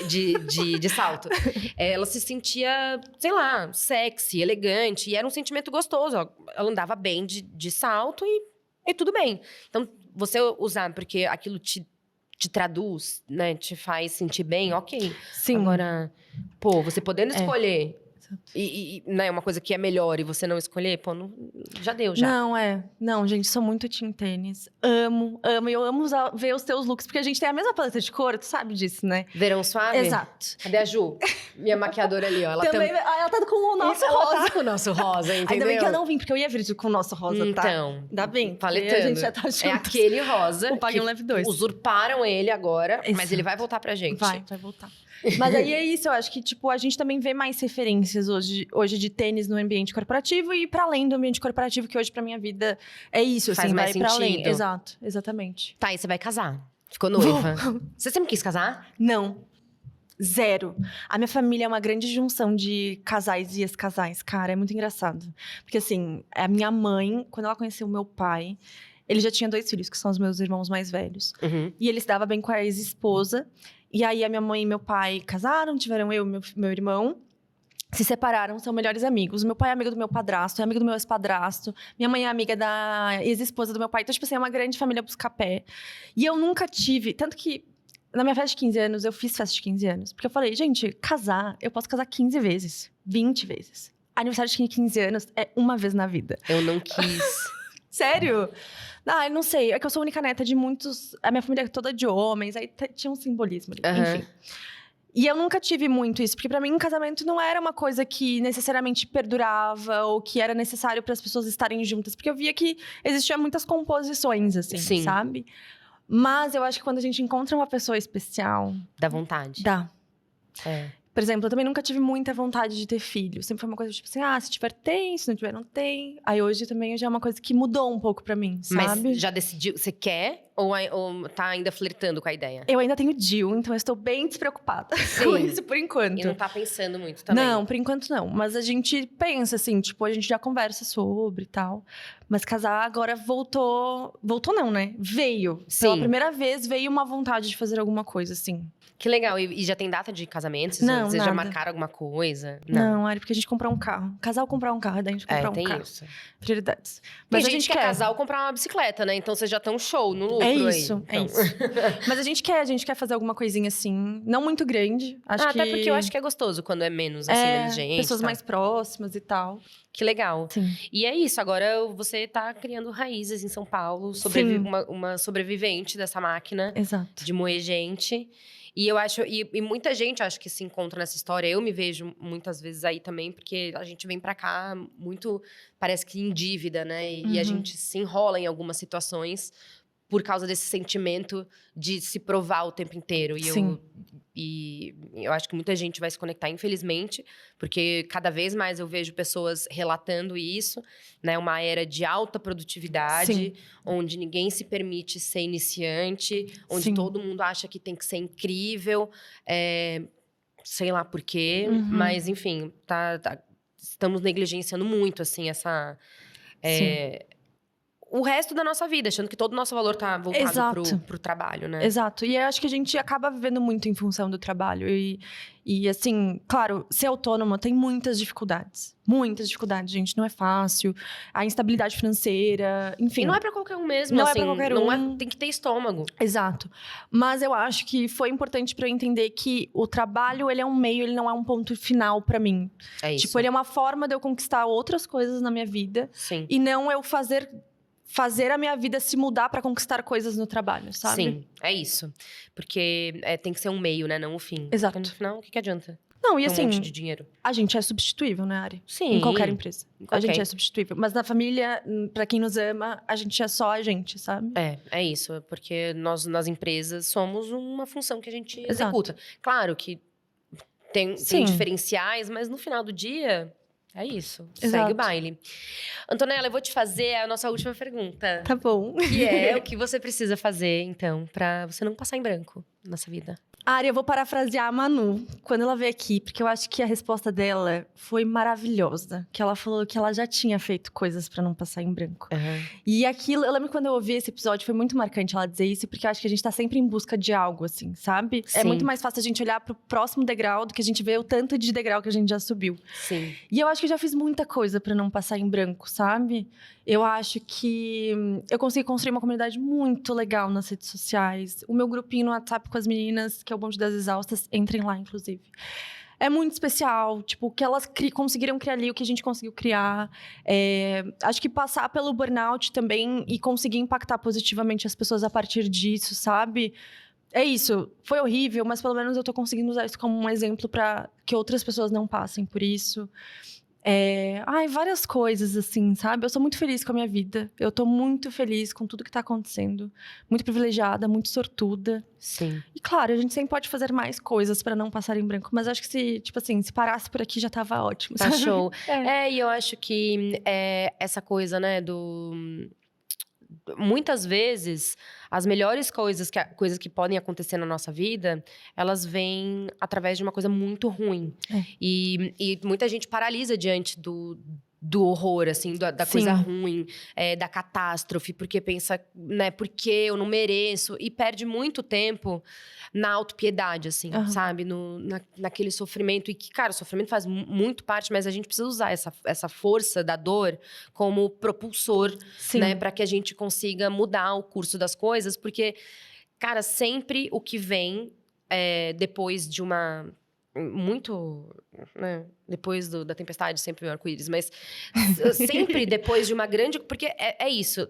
De salto. Ela se sentia, sei lá, sexy, elegante. E era um sentimento gostoso. Ela andava bem de salto e tudo bem. Então, você usar porque aquilo te traduz, né? Te faz sentir bem, ok. Sim. Agora, você podendo escolher... né, uma coisa que é melhor e você não escolher, já deu, já. Não, gente, sou muito team tênis. Amo. E eu amo ver os teus looks, porque a gente tem a mesma paleta de cor, tu sabe disso, né? Verão suave? Exato. Cadê a Ju? Minha maquiadora ali, ó. Ela tá com o nosso rosa. rosa. Ela tá com o nosso rosa, entendeu? Ainda bem que eu não vim, porque eu ia vir com o nosso rosa, tá? Então. Ainda bem. Paletando. A gente já tá juntos. É aquele rosa. O Pague um Leve 2. Usurparam ele agora, Exato. mas ele vai voltar pra gente. Vai voltar. Mas aí é isso, eu acho que, tipo, a gente também vê mais referências hoje de tênis no ambiente corporativo e para além do ambiente corporativo, que hoje pra minha vida é isso, Faz assim, mais vai pra além. sentido. Exato, exatamente. Tá, e você vai casar. Ficou noiva. Você sempre quis casar? Não. Zero. A minha família é uma grande junção de casais e ex-casais, cara, é muito engraçado. Porque, assim, a minha mãe, quando ela conheceu o meu pai, ele já tinha 2 filhos, que são os meus irmãos mais velhos. Uhum. E ele se dava bem com a ex-esposa. E aí, a minha mãe e meu pai casaram, tiveram eu e meu irmão. Se separaram, são melhores amigos. Meu pai é amigo do meu padrasto, é amigo do meu ex-padrasto. Minha mãe é amiga da ex-esposa do meu pai. Então, tipo assim, é uma grande família busca-pé. E eu nunca tive... Tanto que, na minha festa de 15 anos, eu fiz festa de 15 anos. Porque eu falei, gente, eu posso casar 15 vezes. 20 vezes. Aniversário de 15 anos é uma vez na vida. Eu não quis. Sério? Eu não sei. É que eu sou a única neta de muitos... A minha família é toda de homens. Aí tinha um simbolismo ali. Enfim. E eu nunca tive muito isso. Porque pra mim, um casamento não era uma coisa que necessariamente perdurava. Ou que era necessário para as pessoas estarem juntas. Porque eu via que existiam muitas composições, assim, sabe? Mas eu acho que quando a gente encontra uma pessoa especial... Dá vontade. Dá. Por exemplo, eu também nunca tive muita vontade de ter filho. Sempre foi uma coisa tipo assim, se tiver tem, se não tiver não tem. Aí hoje também já é uma coisa que mudou um pouco pra mim, sabe? Mas já decidiu, você quer ou tá ainda flertando com a ideia? Eu ainda tenho DIU, então eu estou bem despreocupada com isso por enquanto. E não tá pensando muito também? Não, por enquanto não. Mas a gente pensa assim, tipo, a gente já conversa sobre e tal. Mas casar agora voltou não, né? Veio. Sim. Pela primeira vez veio uma vontade de fazer alguma coisa, assim. Que legal. E já tem data de casamento? Não, Vocês nada. já marcaram alguma coisa? Não, era porque a gente comprou um carro. Casal comprar um carro, daí a gente comprar um tem carro. isso. Prioridades. Mas a gente quer casar ou comprar uma bicicleta, né? Então vocês já estão show no lucro É isso, aí. é isso. Mas a gente quer fazer alguma coisinha assim, não muito grande. Até porque eu acho que é gostoso quando é menos, assim, menos gente. Pessoas tá. mais próximas e tal. Que legal. Sim. E é isso, agora você tá criando raízes em São Paulo, uma sobrevivente dessa máquina Exato. de moer gente. E eu acho, e muita gente acho que se encontra nessa história. Eu me vejo muitas vezes aí também, porque a gente vem pra cá muito, parece que em dívida, né? E a gente se enrola em algumas situações por causa desse sentimento de se provar o tempo inteiro. E eu acho que muita gente vai se conectar, infelizmente, porque cada vez mais eu vejo pessoas relatando isso, né? Uma era de alta produtividade, onde ninguém se permite ser iniciante, onde todo mundo acha que tem que ser incrível, sei lá por quê, mas enfim, estamos negligenciando muito, assim, essa... o resto da nossa vida, achando que todo o nosso valor tá voltado pro trabalho, né? Exato. E eu acho que a gente acaba vivendo muito em função do trabalho. E assim, claro, ser autônoma tem muitas dificuldades. Muitas dificuldades, gente. Não é fácil. A instabilidade financeira, enfim. E não é pra qualquer um mesmo, não assim. É pra qualquer um. Tem que ter estômago. Exato. Mas eu acho que foi importante pra eu entender que o trabalho, ele é um meio, ele não é um ponto final pra mim. É isso. Tipo, ele é uma forma de eu conquistar outras coisas na minha vida. Sim. E não eu fazer fazer a minha vida se mudar pra conquistar coisas no trabalho, sabe? Sim, é isso. Porque tem que ser um meio, né? Não o fim. Exato. Porque no final, o que adianta? Não, e Ter assim, um monte de dinheiro. a gente é substituível, né, Ari? Sim. Em qualquer empresa. A Ok. gente é substituível. Mas na família, pra quem nos ama, a gente é só a gente, sabe? É isso. Porque nós, nas empresas, somos uma função que a gente Exato. executa. Claro que tem Sim. diferenciais, mas no final do dia, é isso. Segue Exato. o baile. Antonella, eu vou te fazer a nossa última pergunta. Tá bom. Que é o que você precisa fazer, então, pra você não passar em branco nessa vida. Ari, eu vou parafrasear a Manu quando ela veio aqui, porque eu acho que a resposta dela foi maravilhosa. Que ela falou que ela já tinha feito coisas pra não passar em branco. E aquilo, eu lembro quando eu ouvi esse episódio, foi muito marcante ela dizer isso, porque eu acho que a gente tá sempre em busca de algo, assim, sabe? É Sim. muito mais fácil a gente olhar pro próximo degrau do que a gente ver o tanto de degrau que a gente já subiu. Sim. E eu acho que eu já fiz muita coisa pra não passar em branco, sabe? Eu acho que eu consegui construir uma comunidade muito legal nas redes sociais. O meu grupinho no WhatsApp com as meninas, que é o Bonde das Exaustas, entrem lá, inclusive. É muito especial, tipo, o que elas conseguiram criar ali, o que a gente conseguiu criar. Acho que passar pelo burnout também e conseguir impactar positivamente as pessoas a partir disso, sabe? É isso, foi horrível, mas pelo menos eu tô conseguindo usar isso como um exemplo pra que outras pessoas não passem por isso. Várias coisas, assim, sabe? Eu sou muito feliz com a minha vida. Eu tô muito feliz com tudo que tá acontecendo. Muito privilegiada, muito sortuda. Sim. E claro, a gente sempre pode fazer mais coisas pra não passar em branco. Mas acho que se parasse por aqui já tava ótimo, Tá sabe? show. É. E eu acho que essa coisa, né, muitas vezes, as melhores coisas que podem acontecer na nossa vida, elas vêm através de uma coisa muito ruim. E muita gente paralisa diante do horror, assim, da coisa ruim, da catástrofe, porque pensa, né, porque eu não mereço, e perde muito tempo na autopiedade, assim, sabe? Naquele sofrimento, e que, cara, o sofrimento faz muito parte, mas a gente precisa usar essa força da dor como propulsor, né, pra que a gente consiga mudar o curso das coisas, porque, cara, sempre o que vem depois de uma... Muito, né? Depois da tempestade, sempre vem o arco-íris. Mas sempre depois de uma grande... Porque é isso.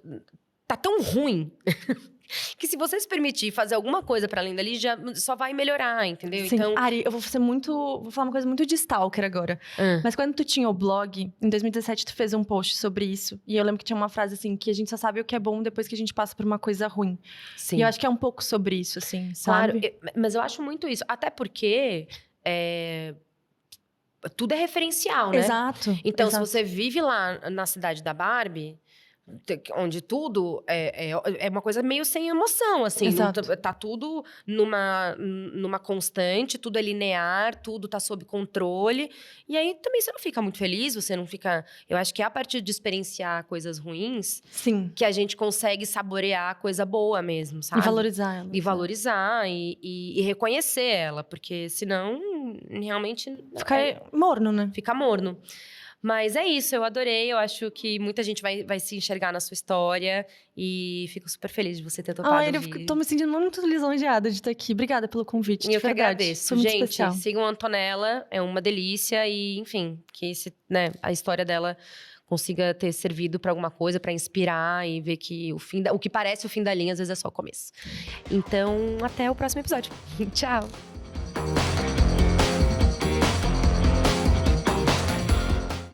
Tá tão ruim que se você se permitir fazer alguma coisa pra além dali, já só vai melhorar, entendeu? Sim. Então... Ari, eu vou falar uma coisa muito de stalker agora. Mas quando tu tinha o blog, em 2017 tu fez um post sobre isso. E eu lembro que tinha uma frase assim, que a gente só sabe o que é bom depois que a gente passa por uma coisa ruim. Sim. E eu acho que é um pouco sobre isso, assim, sabe? Claro, mas eu acho muito isso. Até porque... tudo é referencial, né? Exato. Então, exato. se você vive lá na cidade da Barbie, onde tudo é uma coisa meio sem emoção, assim. Exato. Tá tudo numa constante, tudo é linear, tudo tá sob controle. E aí, também, você não fica muito feliz, você não fica... Eu acho que é a partir de experienciar coisas ruins... Sim. que a gente consegue saborear a coisa boa mesmo, sabe? E valorizar ela. E valorizar, e reconhecer ela. Porque, senão, realmente... Fica morno, né? Fica morno. Mas é isso, eu adorei. Eu acho que muita gente vai se enxergar na sua história. E fico super feliz de você ter topado vir. Eu tô me sentindo muito lisonjeada de estar aqui. Obrigada pelo convite, E eu de que verdade. agradeço. Foi muito Gente, especial. sigam a Antonella, é uma delícia. E, enfim, que a história dela consiga ter servido pra alguma coisa, pra inspirar e ver que o que parece o fim da linha, às vezes é só o começo. Então, até o próximo episódio. Tchau!